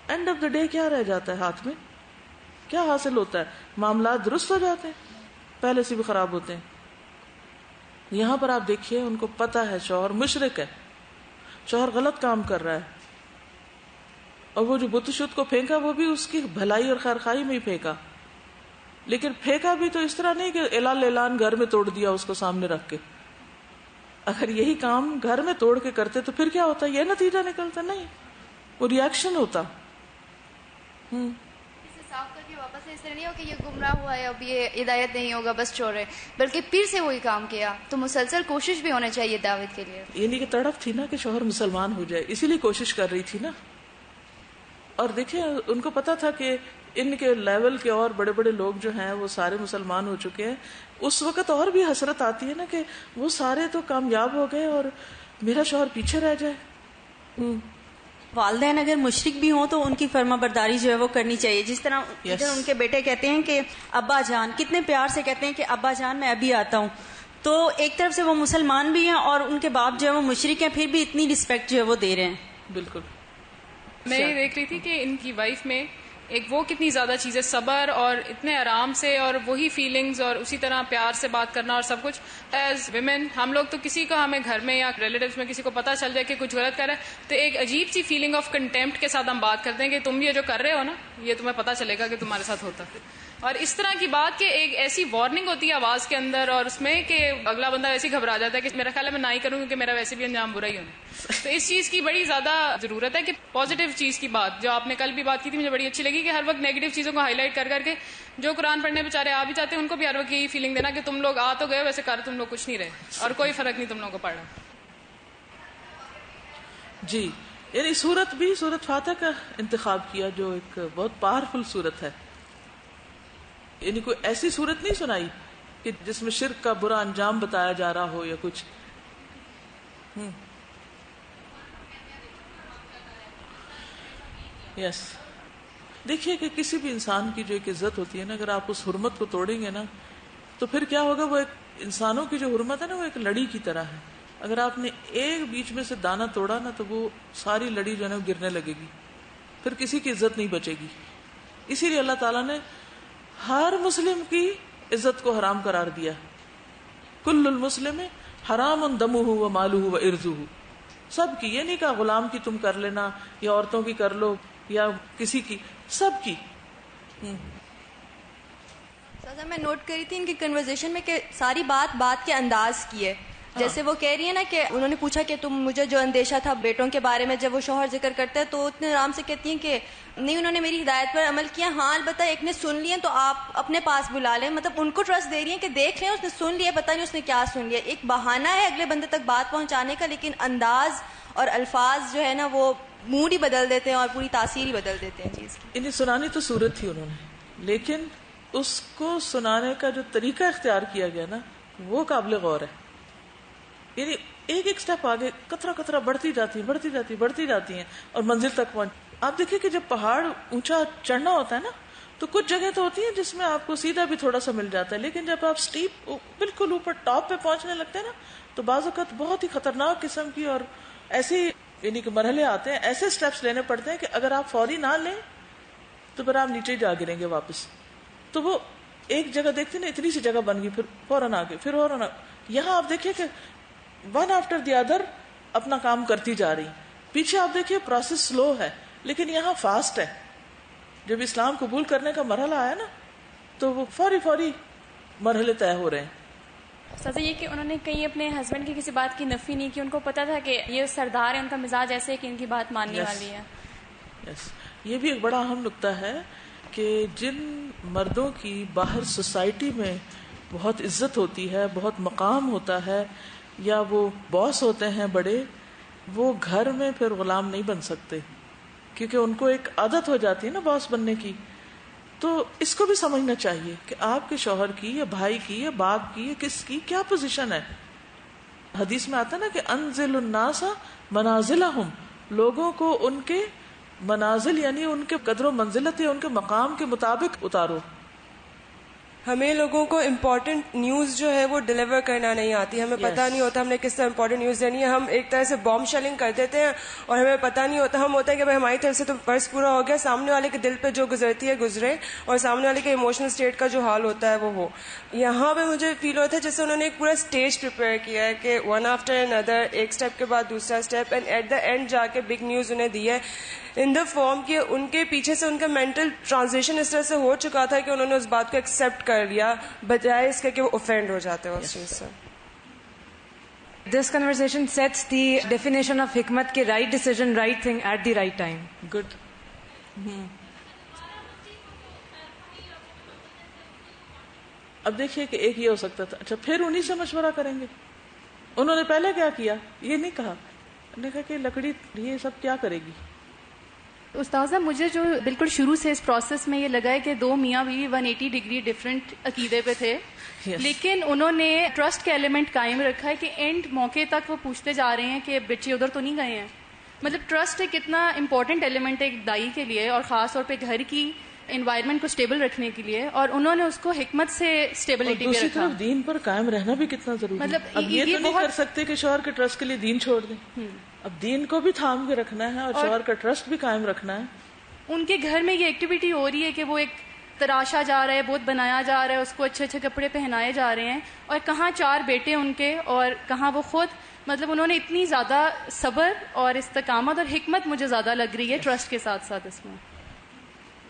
A: اینڈ آف دا ڈے کیا رہ جاتا ہے ہاتھ میں؟ کیا حاصل ہوتا ہے؟ معاملات درست ہو جاتے ہیں، پہلے سے بھی خراب ہوتے ہیں. یہاں پر آپ دیکھیے، ان کو پتا ہے شوہر مشرک ہے، شوہر غلط کام کر رہا ہے، اور وہ جو بت شت کو پھینکا وہ بھی اس کی بھلائی اور خیرخواہی میں ہی پھینکا. لیکن پھینکا بھی تو اس طرح نہیں کہ اعلان گھر میں توڑ دیا اس کو سامنے رکھ کے. اگر یہی کام گھر میں توڑ کے کرتے تو پھر کیا ہوتا؟ یہ نتیجہ نکلتا نہیں، وہ ریئیکشن ہوتا.
J: صاف کر کے واپس اس طرح نہیں ہو کہ یہ گمراہ ہوا ہے، اب یہ ہدایت نہیں ہوگا بس چھوڑ رہے، بلکہ پھر سے وہی کام کیا. تو مسلسل کوشش بھی ہونا چاہیے دعوت کے لیے.
A: یہ نہیں کہ تڑپ تھی نا کہ شوہر مسلمان ہو جائے، اسی لیے کوشش کر رہی تھی نا. اور دیکھیں ان کو پتا تھا کہ ان کے لیول کے اور بڑے بڑے لوگ جو ہیں وہ سارے مسلمان ہو چکے ہیں. اس وقت اور بھی حسرت آتی ہے نا کہ وہ سارے تو کامیاب ہو گئے اور میرا شوہر پیچھے رہ جائے.
K: والدین اگر مشرک بھی ہوں تو ان کی فرما برداری جو ہے وہ کرنی چاہیے. جس طرح ادھر ان کے بیٹے کہتے ہیں کہ ابا جان، کتنے پیار سے کہتے ہیں کہ ابا جان میں ابھی آتا ہوں. تو ایک طرف سے وہ مسلمان بھی ہیں اور ان کے باپ جو ہے وہ مشرک ہیں، پھر بھی اتنی رسپیکٹ جو ہے وہ دے رہے ہیں.
A: بالکل.
B: میں یہ دیکھ رہی تھی کہ ان کی وائف میں ایک وہ کتنی زیادہ چیزیں، صبر اور اتنے آرام سے اور وہی فیلنگز اور اسی طرح پیار سے بات کرنا اور سب کچھ. ایز ویمن ہم لوگ تو کسی کو، ہمیں گھر میں یا ریلیٹیوز میں کسی کو پتہ چل جائے کہ کچھ غلط کر رہا ہے تو ایک عجیب سی فیلنگ آف کنٹیمپٹ کے ساتھ ہم بات کرتے ہیں کہ تم یہ جو کر رہے ہو نا یہ تمہیں پتہ چلے گا کہ تمہارے ساتھ ہوتا ہے. اور اس طرح کی بات کہ ایک ایسی وارننگ ہوتی ہے آواز کے اندر اور اس میں کہ اگلا بندہ ویسے ہی گھبرا جاتا ہے کہ میرا خیال ہے میں نہ ہی کروں کیونکہ میرا ویسے بھی انجام برا ہی ہونا. تو اس چیز کی بڑی زیادہ ضرورت ہے کہ پازیٹیو چیز کی بات، جو آپ نے کل بھی بات کی تھی مجھے بڑی اچھی لگی، کہ ہر وقت نیگیٹو چیزوں کو ہائی لائٹ کر کر کے جو قرآن پڑھنے بیچارے آ بھی چاہتے ہیں ان کو بھی ہر وقت یہی فیلنگ دینا کہ تم لوگ آ تو گئے ویسے کر تم لوگ کچھ نہیں رہے اور کوئی فرق نہیں تم لوگوں کو پڑ رہا.
A: جی، یعنی سورت بھی سورت فاتح کا انتخاب کیا جو ایک بہت پاورفل سورت ہے. یعنی کوئی ایسی سورت نہیں سنائی کہ جس میں شرک کا برا انجام بتایا جا رہا ہو یا کچھ. یس، دیکھیے کہ کسی بھی انسان کی جو ایک عزت ہوتی ہے نا، اگر آپ اس حرمت کو توڑیں گے نا تو پھر کیا ہوگا؟ وہ ایک انسانوں کی جو حرمت ہے نا وہ ایک لڑی کی طرح ہے. اگر آپ نے ایک بیچ میں سے دانہ توڑا نا تو وہ ساری لڑی جو ہے نا گرنے لگے گی، پھر کسی کی عزت نہیں بچے گی. اسی لیے اللہ تعالیٰ نے ہر مسلم کی عزت کو حرام قرار دیا. کل المسلم حرام دمہ و مالہ و ارضہ. سب کی، یہ نہیں کہا غلام کی تم کر لینا یا عورتوں کی کر لو یا کسی کی، سب کی.
L: میں نوٹ کری تھی ان کی کنورزیشن میں کہ ساری بات کے انداز کی ہے. جیسے وہ کہہ رہی ہے نا کہ انہوں نے پوچھا کہ تم مجھے جو اندیشہ تھا بیٹوں کے بارے میں، جب وہ شوہر ذکر کرتے ہیں تو اتنے آرام سے کہتی ہیں کہ نہیں انہوں نے میری ہدایت پر عمل کیا، ہاں البتہ ایک نے سن لیا تو آپ اپنے پاس بلا لیں. مطلب ان کو ٹرسٹ دے رہی ہیں کہ دیکھ لیں اس نے سن لیا، پتہ نہیں اس نے کیا سن لیا. ایک بہانہ ہے اگلے بندے تک بات پہنچانے کا، لیکن انداز اور الفاظ جو ہے نا وہ موڈ ہی بدل دیتے ہیں اور پوری تاثیر ہی بدل دیتے ہیں چیز کی.
A: انہیں سنانی تو صورت تھی انہوں نے، لیکن اس کو سنانے کا جو طریقہ اختیار کیا گیا نا وہ قابل غور ہے. یعنی ایک ایک سٹیپ آگے کترا بڑھتی جاتی ہیں اور منزل تک پہنچ. آپ دیکھیں کہ جب پہاڑ اونچا چڑھنا ہوتا ہے نا تو کچھ جگہ تو ہوتی ہیں جس میں آپ کو سیدھا بھی تھوڑا سا مل جاتا ہے، لیکن جب آپ سٹیپ بالکل اوپر ٹاپ پہ پہنچنے لگتے ہیں نا تو بعض اوقات بہت ہی خطرناک قسم کی اور ایسی یعنی کہ مرحلے آتے ہیں، ایسے سٹیپس لینے پڑتے ہیں کہ اگر آپ فوری نہ لیں تو پھر آپ نیچے ہی جا گریں گے واپس. تو وہ ایک جگہ دیکھتے نا اتنی سی جگہ بن گئی، پھر فوراً آگے، پھر فوراً یہاں آپ دیکھیے کہ ون آفٹر دی ادر اپنا کام کرتی جا رہی. پیچھے آپ دیکھیے پروسیس سلو ہے لیکن یہاں فاسٹ ہے. جب اسلام قبول کرنے کا مرحلہ آیا نا تو وہ فوری مرحلے طے ہو رہے ہیں.
M: سزا یہ کہ انہوں نے کہیں اپنے ہسبینڈ کی کسی بات کی نفی نہیں کی، ان کو پتا تھا کہ یہ سردار ہے، ان کا مزاج ایسے ہے کہ ان کی بات ماننے والی ہے.
A: یہ بھی ایک بڑا اہم نقطہ ہے کہ جن مردوں کی باہر سوسائٹی میں بہت عزت ہوتی ہے، بہت مقام ہوتا ہے، یا وہ باس ہوتے ہیں بڑے، وہ گھر میں پھر غلام نہیں بن سکتے کیونکہ ان کو ایک عادت ہو جاتی ہے نا باس بننے کی. تو اس کو بھی سمجھنا چاہیے کہ آپ کے شوہر کی یا بھائی کی یا باپ کی یا کس کی کیا پوزیشن ہے. حدیث میں آتا نا کہ انزل الناس منازلہم، لوگوں کو ان کے منازل یعنی ان کے قدر و منزلت یا ان کے مقام کے مطابق اتارو.
N: ہمیں لوگوں کو امپورٹنٹ نیوز جو ہے وہ ڈلیور کرنا نہیں آتی، ہمیں پتہ نہیں ہوتا ہم نے کس طرح امپورٹنٹ نیوز دینی ہے. ہم ایک طرح سے بام شیلنگ کر دیتے ہیں اور ہمیں پتہ نہیں ہوتا. ہم ہوتا ہے کہ بھائی ہماری طرف سے تو فرض پورا ہو گیا، سامنے والے کے دل پہ جو گزرتی ہے گزرے اور سامنے والے کے ایموشنل اسٹیٹ کا جو حال ہوتا ہے وہ ہو. یہاں پہ مجھے فیل ہوتا ہے جیسے انہوں نے ایک پورا اسٹیج پریپیئر کیا ہے کہ ون آفٹر این ادر، ایک اسٹیپ کے بعد دوسرا step, and at the end جا کے بگ نیوز انہیں دی ہے ان دا فارم کہ ان کے پیچھے سے ان کا مینٹل ٹرانزیشن اس طرح سے ہو چکا تھا کہ انہوں نے اس بات کو ایکسیپٹ کر لیا بجائے اس کے کہ وہ اوفینڈ ہو جاتے ہیں اس چیز سے.
O: This conversation sets the definition of حکمت کے right decision, right thing at the right time.
A: Good. اب دیکھیے کہ ایک یہ ہو سکتا تھا، اچھا پھر انہی سے مشورہ کریں گے. انہوں نے پہلے کیا کیا یہ نہیں کہا، انہوں نے کہا کہ لکڑی یہ سب کیا کرے گی.
M: استاذہ مجھے جو بالکل شروع سے اس پروسیس میں یہ لگا ہے کہ دو میاں بیوی 180 ڈگری ڈفرینٹ عقیدے پہ تھے، لیکن انہوں نے ٹرسٹ کا ایلیمنٹ قائم رکھا ہے کہ اینڈ موقع تک وہ پوچھتے جا رہے ہیں کہ بچے ادھر تو نہیں گئے ہیں. مطلب ٹرسٹ ایک اتنا امپورٹنٹ ایلیمنٹ ہے ایک دائی کے لیے اور خاص طور پہ گھر کی انوائرمنٹ کو اسٹیبل رکھنے کے لیے، اور انہوں نے اس کو حکمت سے اسٹیبلٹی پہ رکھا.
A: دین پر قائم رہنا بھی کتنا ضروری ہے.
M: مطلب
A: اب یہ تو نہیں کر سکتے کہ شوہر کے ٹرسٹ کے لیے دین چھوڑ دیں، اب دین کو بھی تھام کے رکھنا ہے اور شوہر کا ٹرسٹ بھی قائم رکھنا ہے.
M: ان کے گھر میں یہ ایکٹیویٹی ہو رہی ہے کہ وہ ایک تراشا جا رہا ہے، بہت بنایا جا رہا ہے، اس کو اچھے اچھے کپڑے پہنائے جا رہے ہیں، اور کہاں 4 بیٹے ان کے اور کہاں وہ خود. مطلب انہوں نے اتنی زیادہ صبر اور استقامت اور حکمت مجھے زیادہ لگ رہی ہے ٹرسٹ کے ساتھ ساتھ اس میں.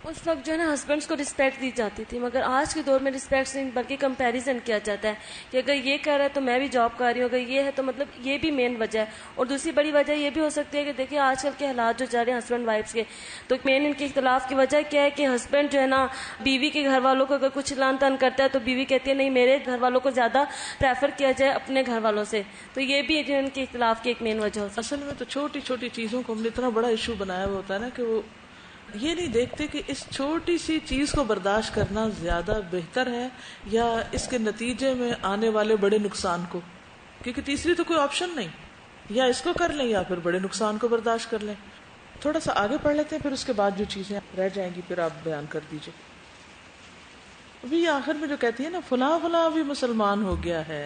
P: اس وقت جو ہے نا ہسبینڈس کو رسپیکٹ دی جاتی تھی، مگر آج کے دور میں رسپیکٹ نہیں بلکہ کمپیریزن کیا جاتا ہے کہ اگر یہ کر رہا ہے تو میں بھی جاب کر رہی ہوں، اگر یہ ہے تو مطلب یہ بھی مین وجہ ہے. اور دوسری بڑی وجہ یہ بھی ہو سکتی ہے کہ دیکھیے آج کل کے حالات جو جا رہے ہیں ہسبینڈ وائفس کے، تو مین ان کے اختلاف کی وجہ کیا ہے کہ ہسبینڈ جو ہے نا بیوی کے گھر والوں کو اگر کچھ لان تان کرتا ہے تو بیوی کہتی ہے نہیں میرے گھر والوں کو زیادہ پریفر کیا جائے اپنے گھر والوں سے. تو یہ بھی ان کے اختلاف کی ایک مین وجہ ہوتی ہے.
A: اصل میں تو چھوٹی چھوٹی چیزوں کو ہم نے اتنا بڑا ایشو بنایا ہوا ہوتا ہے نا کہ وہ یہ نہیں دیکھتے کہ اس چھوٹی سی چیز کو برداشت کرنا زیادہ بہتر ہے یا اس کے نتیجے میں آنے والے بڑے نقصان کو، کیونکہ تیسری تو کوئی آپشن نہیں، یا اس کو کر لیں یا پھر بڑے نقصان کو برداشت کر لیں. تھوڑا سا آگے پڑھ لیتے ہیں پھر اس کے بعد جو چیزیں رہ جائیں گی پھر آپ بیان کر دیجئے. ابھی آخر میں جو کہتی ہے نا فلاں فلاں بھی مسلمان ہو گیا ہے،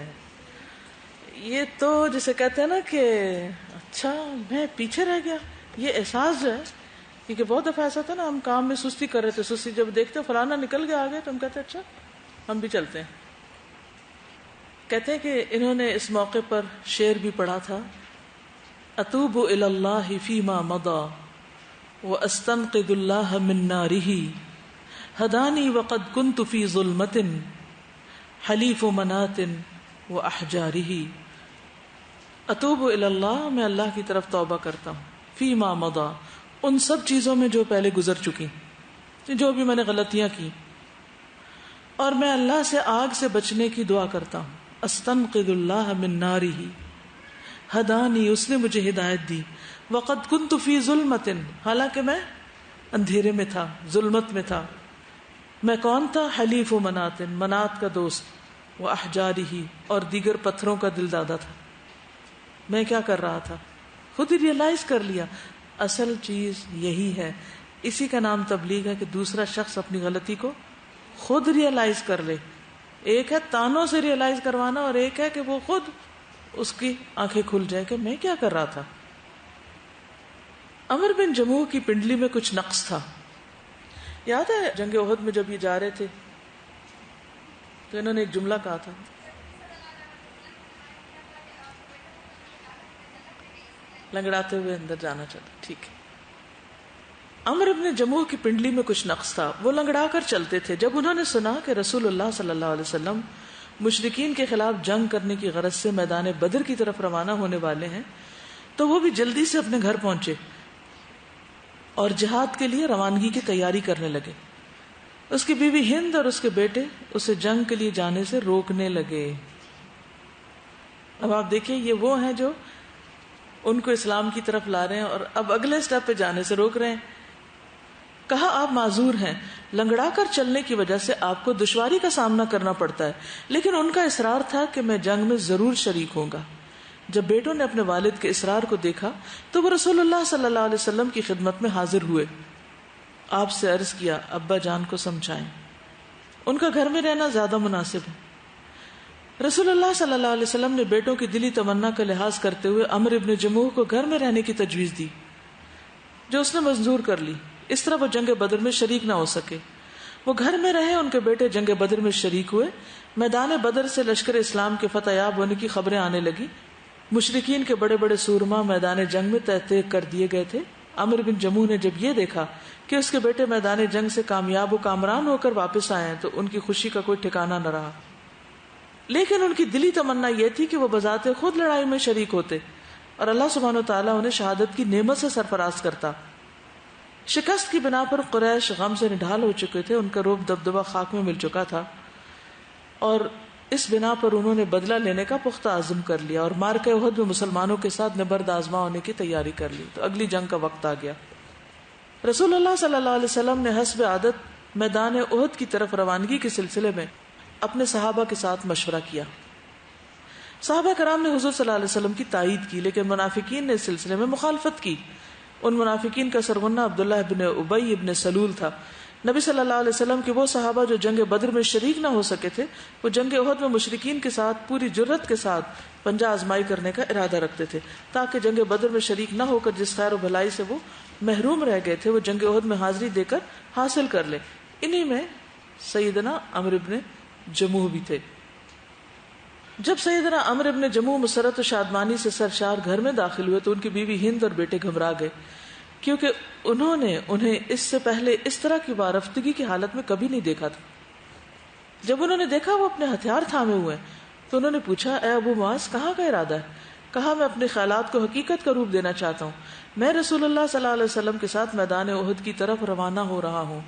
A: یہ تو جسے کہتے ہیں نا کہ اچھا میں پیچھے رہ گیا، یہ احساس جو ہے، کیونکہ بہت دفعہ ایسا تھا نا ہم کام میں سستی کر رہے تھے، سستی جب دیکھتے فلانا نکل گیا آگے تو ہم کہتے اچھا ہم بھی چلتے ہیں. کہتے ہیں کہ انہوں نے اس موقع پر شعر بھی پڑھا تھا، اتوب الی اللہ فیما مضی واستنقذ اللہ من نارہ ہدانی وقد کنت فی ظلمۃ حلیف منات واحجارہ اتوب الی اللہ، میں اللہ کی طرف توبہ کرتا ہوں، فی ما مضی، ان سب چیزوں میں جو پہلے گزر چکی، جو بھی میں نے غلطیاں کی، اور میں اللہ سے آگ سے بچنے کی دعا کرتا ہوں، استنقذ اللہ من نارہ، ہدانی، اس نے مجھے ہدایت دی، وقد کنت فی ظلمۃ، حالانکہ میں اندھیرے میں تھا، ظلمت میں تھا۔ میں کون تھا؟ حلیف و منات، منات کا دوست، وہ احجارہ، اور دیگر پتھروں کا دل دادا تھا۔ میں کیا کر رہا تھا؟ خود ہی ریئلائز کر لیا۔ اصل چیز یہی ہے، اسی کا نام تبلیغ ہے کہ دوسرا شخص اپنی غلطی کو خود ریئلائز کر لے۔ ایک ہے تانوں سے ریئلائز کروانا، اور ایک ہے کہ وہ خود اس کی آنکھیں کھل جائے کہ میں کیا کر رہا تھا۔ عمر بن جموح کی پنڈلی میں کچھ نقص تھا۔ یاد ہے جنگ احد میں جب یہ جا رہے تھے تو انہوں نے ایک جملہ کہا تھا، لنگڑاتے ہوئے اندر جانا چاہتا۔ ٹھیک ہے، عمر بن جموح کی پنڈلی میں کچھ نقص تھا، وہ لنگڑا کر چلتے تھے۔ جب انہوں نے سنا کہ رسول اللہ صلی اللہ علیہ وسلم مشرکین کے خلاف جنگ کرنے کی غرض سے میدان بدر کی طرف روانہ ہونے والے ہیں تو وہ بھی جلدی سے اپنے گھر پہنچے اور جہاد کے لیے روانگی کی تیاری کرنے لگے۔ اس کی بیوی ہند اور اس کے بیٹے اسے جنگ کے لیے جانے سے روکنے لگے۔ اب آپ دیکھیں، یہ وہ ہیں جو ان کو اسلام کی طرف لا رہے ہیں اور اب اگلے سٹیپ پہ جانے سے روک رہے ہیں۔ کہا آپ معذور ہیں، لنگڑا کر چلنے کی وجہ سے آپ کو دشواری کا سامنا کرنا پڑتا ہے، لیکن ان کا اصرار تھا کہ میں جنگ میں ضرور شریک ہوں گا۔ جب بیٹوں نے اپنے والد کے اصرار کو دیکھا تو وہ رسول اللہ صلی اللہ علیہ وسلم کی خدمت میں حاضر ہوئے۔ آپ سے عرض کیا ابا جان کو سمجھائیں، ان کا گھر میں رہنا زیادہ مناسب ہے۔ رسول اللہ صلی اللہ علیہ وسلم نے بیٹوں کی دلی تمنا کا لحاظ کرتے ہوئے عمر ابن جموح کو گھر میں رہنے کی تجویز دی، جو اس نے منظور کر لی۔ اس طرح وہ جنگ بدر میں شریک نہ ہو سکے۔ وہ گھر میں رہے، ان کے بیٹے جنگ بدر میں شریک ہوئے۔ میدان بدر سے لشکر اسلام کے فتح یاب ہونے کی خبریں آنے لگی۔ مشرکین کے بڑے بڑے سورما میدان جنگ میں تحقیق کر دیے گئے تھے۔ عمر بن جموح نے جب یہ دیکھا کہ اس کے بیٹے میدان جنگ سے کامیاب و کامران ہو کر واپس آئے ہیں تو ان کی خوشی کا کوئی ٹھکانہ نہ رہا، لیکن ان کی دلی تمنا یہ تھی کہ وہ بذات خود لڑائی میں شریک ہوتے اور اللہ سبحانہ و تعالیٰ انہیں شہادت کی نعمت سے سرفراز کرتا۔ شکست کی بنا پر قریش غم سے نڈھال ہو چکے تھے، ان کا روب دبدبہ خاک میں مل چکا تھا، اور اس بنا پر انہوں نے بدلہ لینے کا پختہ عزم کر لیا اور معرکہ احد میں مسلمانوں کے ساتھ نبرد آزما ہونے کی تیاری کر لی۔ تو اگلی جنگ کا وقت آ گیا۔ رسول اللہ صلی اللہ علیہ وسلم نے حسب عادت میدان احد کی طرف روانگی کے سلسلے میں اپنے صحابہ کے ساتھ مشورہ کیا۔ صحابہ کرام نے حضور صلی اللہ علیہ وسلم کی تائید کی، لیکن منافقین نے اس سلسلے میں مخالفت کی۔ ان منافقین کا سرغنہ عبداللہ ابن ابی ابن سلول تھا۔ نبی صلی اللہ علیہ وسلم کے وہ صحابہ جو جنگ بدر میں شریک نہ ہو سکے تھے، وہ جنگ احد میں مشرکین کے ساتھ پوری جرت کے ساتھ پنجہ آزمائی کرنے کا ارادہ رکھتے تھے، تاکہ جنگ بدر میں شریک نہ ہو کر جس خیر و بھلائی سے وہ محروم رہ گئے تھے وہ جنگ احد میں حاضری دے کر حاصل کر لے۔ انہی میں سیدنا عمر ابن جموح بھی تھے۔ جب سیدنا عمر ابن جموح مسرت و شادمانی سے سرشار گھر میں داخل ہوئے تو ان کی بیوی ہند اور بیٹے گھبرا گئے، کیونکہ انہوں نے انہیں اس سے پہلے اس طرح کی وارفتگی کی حالت میں کبھی نہیں دیکھا تھا۔ جب انہوں نے دیکھا وہ اپنے ہتھیار تھامے ہوئے تو انہوں نے پوچھا، اے ابو معاذ کہاں کا ارادہ ہے؟ کہا، میں اپنے خیالات کو حقیقت کا روپ دینا چاہتا ہوں، میں رسول اللہ صلی اللہ علیہ وسلم کے ساتھ میدان احد کی طرف روانہ ہو رہا ہوں۔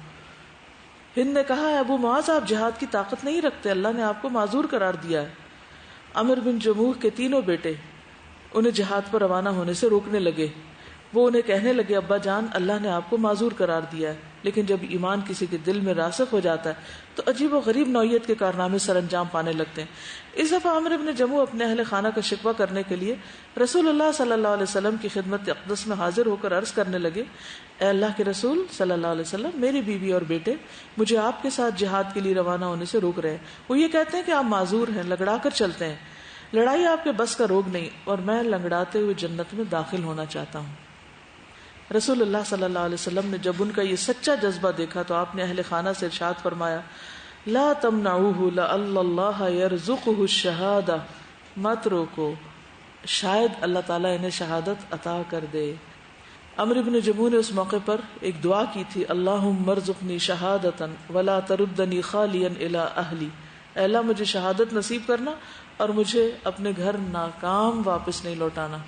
A: ہند نے کہا، اے ابو معاذ آپ جہاد کی طاقت نہیں رکھتے، اللہ نے آپ کو معذور قرار دیا ہے۔ عمر بن جموح کے تینوں بیٹے انہیں جہاد پر روانہ ہونے سے روکنے لگے۔ وہ انہیں کہنے لگے، ابا جان اللہ نے آپ کو معذور قرار دیا ہے، لیکن جب ایمان کسی کے دل میں راسخ ہو جاتا ہے تو عجیب و غریب نوعیت کے کارنامے سر انجام پانے لگتے ہیں۔ اس دفعہ عمر بن جموح اپنے اہل خانہ کا شکوہ کرنے کے لیے رسول اللہ صلی اللہ علیہ وسلم کی خدمت اقدس میں حاضر ہو کر عرض کرنے لگے، اے اللہ کے رسول صلی اللہ علیہ وسلم، میری بیوی اور بیٹے مجھے آپ کے ساتھ جہاد کے لیے روانہ ہونے سے روک رہے ہیں۔ وہ یہ کہتے ہیں کہ آپ معذور ہیں، لنگڑا کر چلتے ہیں، لڑائی آپ کے بس کا روگ نہیں، اور میں لنگڑاتے ہوئے جنت میں داخل ہونا چاہتا ہوں۔ رسول اللہ صلی اللہ علیہ وسلم نے جب ان کا یہ سچا جذبہ دیکھا تو آپ نے اہل خانہ سے ارشاد فرمایا، لا تمنعوه لعل اللہ یرزقہ الشہادہ، مت روکو، شاید اللہ تعالیٰ انہیں شہادت عطا کر دے۔ عمر بن جموح نے اس موقع پر ایک دعا کی تھی، اللہم ارزقنی شہادتا ولا تردنی خالیا الی اہلی، اے اللہ مجھے شہادت نصیب کرنا اور مجھے اپنے گھر ناکام واپس نہیں لوٹانا.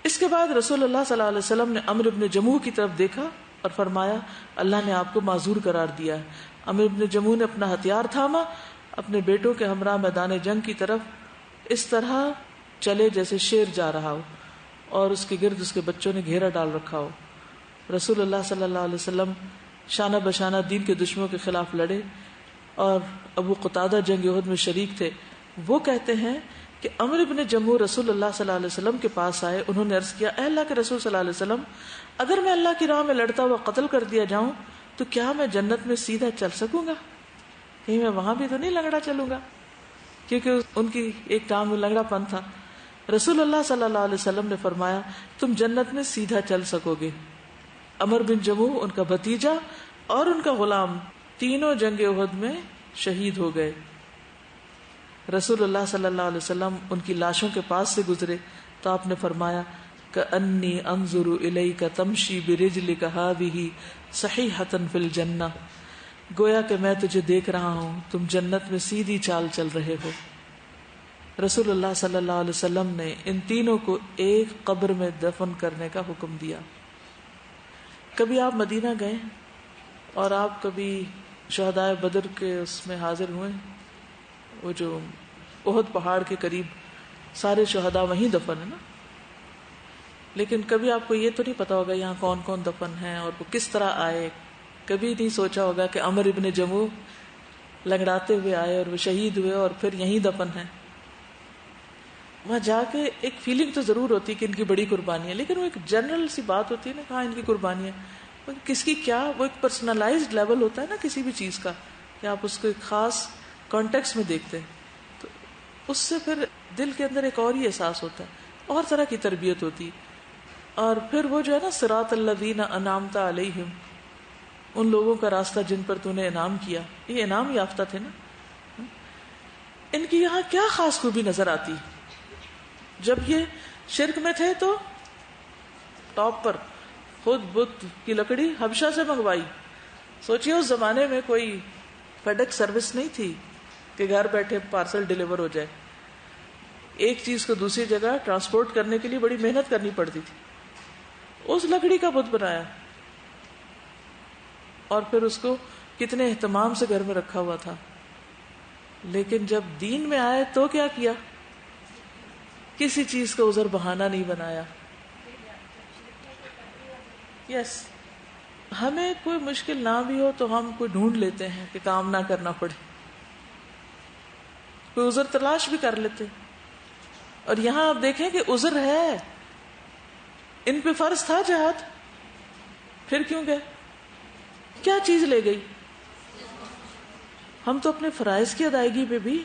A: اس کے بعد رسول اللہ صلی اللہ علیہ وسلم نے عمرو بن جموح کی طرف دیکھا اور فرمایا اللہ نے آپ کو معذور قرار دیا ہے. عمرو بن جموح نے اپنا ہتھیار تھاما, اپنے بیٹوں کے ہمراہ میدان جنگ کی طرف اس طرح چلے جیسے شیر جا رہا ہو اور اس کے گرد اس کے بچوں نے گھیرا ڈال رکھا ہو. رسول اللہ صلی اللہ علیہ وسلم شانہ بشانہ دین کے دشمنوں کے خلاف لڑے اور ابو قتادہ جنگ احد میں شریک تھے. وہ کہتے ہیں کہ عمرو بن جموح رسول اللہ صلی اللہ علیہ وسلم کے پاس آئے. انہوں نے عرض کیا اے اللہ کے رسول صلی اللہ علیہ وسلم, اگر میں اللہ کی راہ میں لڑتا ہوا قتل کر دیا جاؤں تو کیا میں جنت میں سیدھا چل سکوں گا؟ کہیں میں وہاں بھی تو نہیں لنگڑا چلوں گا, کیونکہ ان کی ایک ٹانگ میں لنگڑا پن تھا. رسول اللہ صلی اللہ علیہ وسلم نے فرمایا تم جنت میں سیدھا چل سکو گے. عمرو بن جموح, ان کا بھتیجا اور ان کا غلام تینوں جنگ احد میں شہید ہو گئے. رسول اللہ صلی اللہ علیہ وسلم ان کی لاشوں کے پاس سے گزرے تو آپ نے فرمایا کأنی انظر الیک تمشی برجلک ہذہ صحیحۃ فی الجنہ, گویا کہ میں تجھے دیکھ رہا ہوں تم جنت میں سیدھی چال چل رہے ہو. رسول اللہ صلی اللہ علیہ وسلم نے ان تینوں کو ایک قبر میں دفن کرنے کا حکم دیا. کبھی آپ مدینہ گئے اور آپ کبھی شہدائے بدر کے اس میں حاضر ہوئے؟ وہ جو احد پہاڑ کے قریب سارے شہداء وہیں دفن ہے نا, لیکن کبھی آپ کو یہ تو نہیں پتا ہوگا یہاں کون کون دفن ہیں اور وہ کس طرح آئے. کبھی نہیں سوچا ہوگا کہ عمرو بن جموح لنگڑاتے ہوئے آئے اور وہ شہید ہوئے اور پھر یہیں دفن ہیں. وہاں جا کے ایک فیلنگ تو ضرور ہوتی کہ ان کی بڑی قربانی ہے, لیکن وہ ایک جنرل سی بات ہوتی ہے نا, کہاں ان کی قربانی ہے, کس کی کیا, وہ ایک پرسنلائزڈ لیول ہوتا ہے نا کسی بھی چیز کا, کہ آپ اس کو ایک خاص کانٹیکس میں دیکھتے ہیں, تو اس سے پھر دل کے اندر ایک اور ہی احساس ہوتا ہے, اور طرح کی تربیت ہوتی ہے. اور پھر وہ جو ہے نا صراط الذین انعمت علیہم, ان لوگوں کا راستہ جن پر تو نے انعام کیا, یہ انعام یافتہ تھے نا. ان کی یہاں کیا خاص خوبی نظر آتی؟ جب یہ شرک میں تھے تو ٹاپ پر خود بت کی لکڑی حبشہ سے منگوائی. سوچئے اس زمانے میں کوئی فیڈیکس سروس نہیں تھی کہ گھر بیٹھے پارسل ڈیلیور ہو جائے. ایک چیز کو دوسری جگہ ٹرانسپورٹ کرنے کے لیے بڑی محنت کرنی پڑتی تھی. اس لکڑی کا بت بنایا اور پھر اس کو کتنے اہتمام سے گھر میں رکھا ہوا تھا. لیکن جب دین میں آئے تو کیا کیا؟ کسی چیز کا عذر بہانہ نہیں بنایا. یس, ہمیں کوئی مشکل نہ بھی ہو تو ہم کوئی ڈھونڈ لیتے ہیں کہ کام نہ کرنا پڑے, کوئی عذر تلاش بھی کر لیتے. اور یہاں آپ دیکھیں کہ عذر ہے, ان پہ فرض تھا جہاد, پھر کیوں گئے؟ کیا چیز لے گئی؟ ہم تو اپنے فرائض کی ادائیگی پہ بھی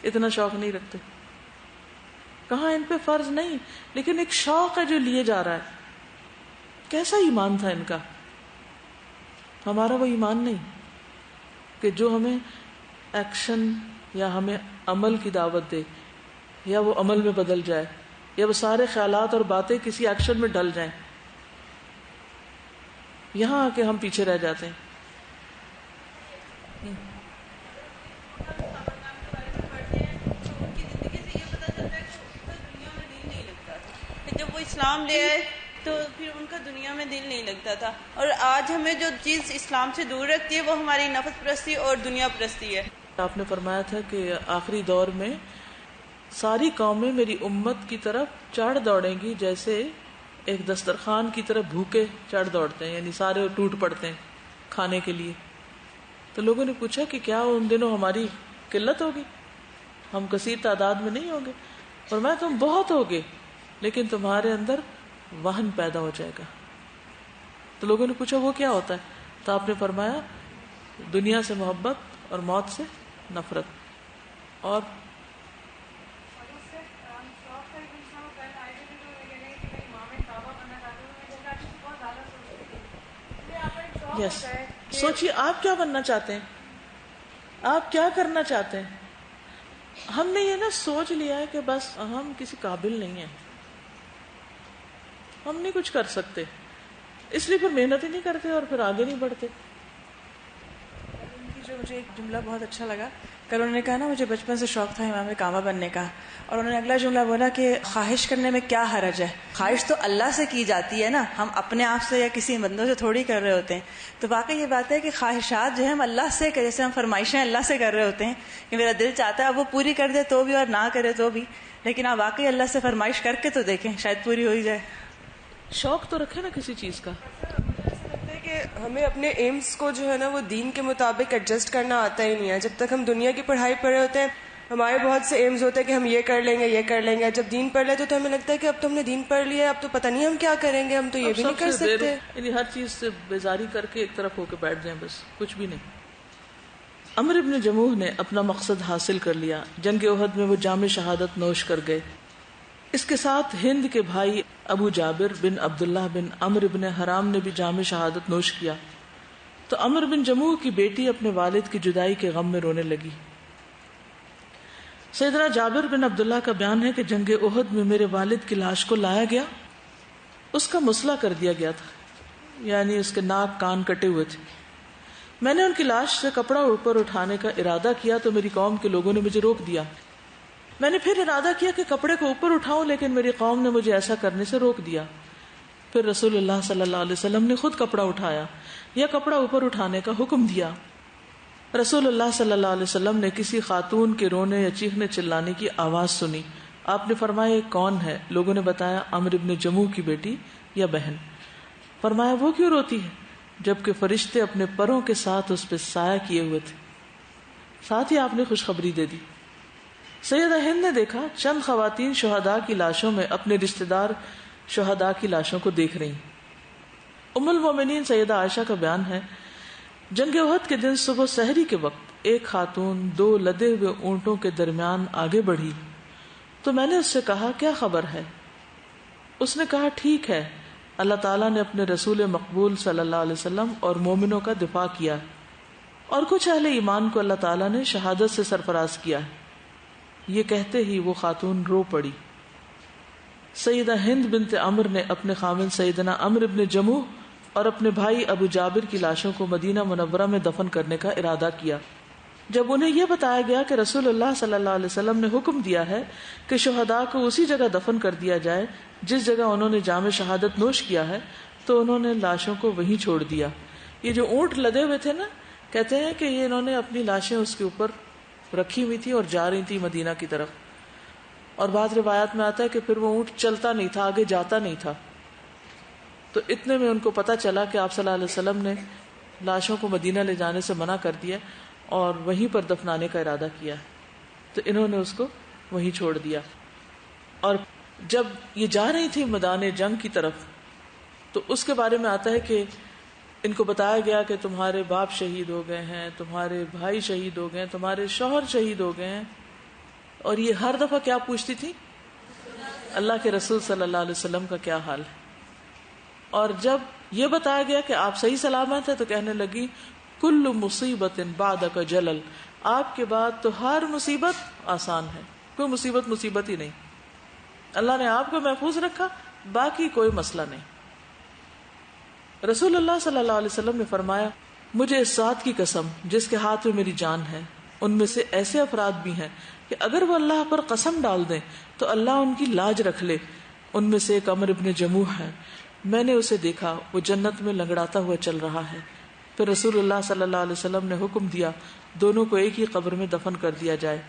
A: اتنا شوق نہیں رکھتے. کہاں ان پہ فرض نہیں, لیکن ایک شوق ہے جو لیے جا رہا ہے. کیسا ایمان تھا ان کا؟ ہمارا وہ ایمان نہیں کہ جو ہمیں ایکشن یا ہمیں عمل کی دعوت دے, یا وہ عمل میں بدل جائے, یا وہ سارے خیالات اور باتیں کسی ایکشن میں ڈل جائیں. یہاں آ کے ہم پیچھے رہ جاتے ہیں.
Q: جب وہ اسلام لے آئے تو پھر ان کا دنیا میں دل نہیں لگتا تھا. اور آج ہمیں جو چیز اسلام سے دور رکھتی ہے وہ ہماری نفس پرستی اور دنیا پرستی ہے.
A: آپ نے فرمایا تھا کہ آخری دور میں ساری قومیں میری امت کی طرف چڑھ دوڑیں گی جیسے ایک دسترخوان کی طرف بھوکے چڑھ دوڑتے ہیں, یعنی سارے ٹوٹ پڑتے ہیں کھانے کے لیے. تو لوگوں نے پوچھا کہ کیا ان دنوں ہماری قلت ہوگی, ہم کثیر تعداد میں نہیں ہوں گے؟ اور میں تم بہت ہوگے لیکن تمہارے اندر وہن پیدا ہو جائے گا. تو لوگوں نے پوچھا وہ کیا ہوتا ہے؟ تو آپ نے فرمایا دنیا سے محبت اور موت سے نفرت. اور یس, سوچیے آپ کیا بننا چاہتے ہیں, آپ کیا کرنا چاہتے ہیں. ہم نے یہ نا سوچ لیا ہے کہ بس ہم کسی قابل نہیں ہیں, ہم نہیں کچھ کر سکتے, اس لیے پھر محنت ہی نہیں کرتے اور پھر آگے نہیں بڑھتے.
G: ان کی جو مجھے ایک جملہ بہت اچھا لگا. کل انہوں نے کہا نا مجھے بچپن سے شوق تھا امام کعبہ بننے کا, اور انہوں نے اگلا جملہ بولا کہ خواہش کرنے میں کیا حرج ہے, خواہش تو اللہ سے کی جاتی ہے نا, ہم اپنے آپ سے یا کسی بندوں سے تھوڑی کر رہے ہوتے ہیں. تو واقعی یہ بات ہے کہ خواہشات جو ہے ہم اللہ سے, جیسے ہم فرمائشیں اللہ سے کر رہے ہوتے ہیں کہ میرا دل چاہتا ہے اب وہ پوری کر دے تو بھی اور نہ کرے تو بھی, لیکن آپ واقعی اللہ سے فرمائش کر کے تو دیکھیں شاید پوری ہو ہی جائے.
A: شوق تو رکھے نا کسی چیز کا.
N: کہ ہمیں اپنے ایمز کو جو ہے نا وہ دین کے مطابق ایڈجسٹ کرنا آتا ہی نہیں ہے. جب تک ہم دنیا کی پڑھائی پڑھ رہے ہوتے ہیں ہمارے بہت سے ایمز ہوتے ہیں کہ ہم یہ کر لیں گے یہ کر لیں گے. جب دین پڑھ لیتے تو ہمیں لگتا ہے کہ اب تو ہم نے دین پڑھ لیا, اب تو پتہ نہیں ہم کیا کریں گے, ہم تو یہ بھی نہیں کر سکتے.
A: یعنی ہر چیز سے بیزاری کر کے ایک طرف ہو کے بیٹھ جائیں, بس کچھ بھی نہیں. عمرو بن جموح نے اپنا مقصد حاصل کر لیا. جنگ احد میں وہ جام شہادت نوش کر گئے. اس کے ساتھ ہند کے بھائی ابو جابر بن عبداللہ بن عمرو بن حرام نے بھی جام شہادت نوش کیا. تو عمرو بن جموح کی بیٹی اپنے والد کی جدائی کے غم میں رونے لگی. سیدنا جابر بن عبداللہ کا بیان ہے کہ جنگ احد میں میرے والد کی لاش کو لایا گیا, اس کا مسئلہ کر دیا گیا تھا, یعنی اس کے ناک کان کٹے ہوئے تھے. میں نے ان کی لاش سے کپڑا اوپر اٹھانے کا ارادہ کیا تو میری قوم کے لوگوں نے مجھے روک دیا. میں نے پھر ارادہ کیا کہ کپڑے کو اوپر اٹھاؤں, لیکن میری قوم نے مجھے ایسا کرنے سے روک دیا. پھر رسول اللہ صلی اللہ علیہ وسلم نے خود کپڑا اٹھایا یا کپڑا اوپر اٹھانے کا حکم دیا. رسول اللہ صلی اللہ علیہ وسلم نے کسی خاتون کے رونے یا چیخنے چلانے کی آواز سنی. آپ نے فرمایا کون ہے؟ لوگوں نے بتایا عمرو بن جموح کی بیٹی یا بہن. فرمایا وہ کیوں روتی ہے؟ جبکہ فرشتے اپنے پروں کے ساتھ اس پہ سایہ کیے ہوئے تھے. ساتھ ہی آپ نے خوشخبری دے دی. سیدہ ہند نے دیکھا چند خواتین شہداء کی لاشوں میں اپنے رشتہ دار شہداء کی لاشوں کو دیکھ رہی. ام المومنین سیدہ عائشہ کا بیان ہے جنگ احد کے دن صبح سحری کے وقت ایک خاتون 2 لدے ہوئے اونٹوں کے درمیان آگے بڑھی تو میں نے اس سے کہا کیا خبر ہے؟ اس نے کہا ٹھیک ہے, اللہ تعالیٰ نے اپنے رسول مقبول صلی اللہ علیہ وسلم اور مومنوں کا دفاع کیا اور کچھ اہل ایمان کو اللہ تعالیٰ نے شہادت سے سرفراز کیا. یہ کہتے ہی وہ خاتون رو پڑی. سیدہ ہند بنت عمرو نے اپنے خاوند سیدنا عمرو بن جموح اور اپنے بھائی ابو جابر کی لاشوں کو مدینہ منورہ میں دفن کرنے کا ارادہ کیا. جب انہیں یہ بتایا گیا کہ رسول اللہ صلی اللہ علیہ وسلم نے حکم دیا ہے کہ شہداء کو اسی جگہ دفن کر دیا جائے جس جگہ انہوں نے جام شہادت نوش کیا ہے, تو انہوں نے لاشوں کو وہیں چھوڑ دیا. یہ جو اونٹ لدے ہوئے تھے نا, کہتے ہیں کہ یہ انہوں نے اپنی لاشیں اس کے اوپر رکھی ہوئی تھی اور جا رہی تھی مدینہ کی طرف. اور بعض روایات میں آتا ہے کہ پھر وہ اونٹ چلتا نہیں تھا, آگے جاتا نہیں تھا. تو اتنے میں ان کو پتا چلا کہ آپ صلی اللہ علیہ وسلم نے لاشوں کو مدینہ لے جانے سے منع کر دیا اور وہیں پر دفنانے کا ارادہ کیا, تو انہوں نے اس کو وہیں چھوڑ دیا. اور جب یہ جا رہی تھی میدان جنگ کی طرف تو اس کے بارے میں آتا ہے کہ ان کو بتایا گیا کہ تمہارے باپ شہید ہو گئے ہیں, تمہارے بھائی شہید ہو گئے ہیں, تمہارے شوہر شہید ہو گئے ہیں. اور یہ ہر دفعہ کیا پوچھتی تھی؟ اللہ کے رسول صلی اللہ علیہ وسلم کا کیا حال ہے. اور جب یہ بتایا گیا کہ آپ صحیح سلامت ہیں تو کہنے لگی کل مصیبت بعدک جلل, آپ کے بعد تو ہر مصیبت آسان ہے, کوئی مصیبت ہی نہیں. اللہ نے آپ کو محفوظ رکھا, باقی کوئی مسئلہ نہیں. رسول اللہ صلی اللہ علیہ وسلم نے فرمایا مجھے اس ذات کی قسم جس کے ہاتھ میں میری جان ہے, ان میں سے ایسے افراد بھی ہیں کہ اگر وہ اللہ پر قسم ڈال دیں تو اللہ ان کی لاج رکھ لے. ان میں سے ایک عمرو بن جموح ہے, میں نے اسے دیکھا وہ جنت میں لنگڑاتا ہوا چل رہا ہے. پھر رسول اللہ صلی اللہ علیہ وسلم نے حکم دیا دونوں کو ایک ہی قبر میں دفن کر دیا جائے.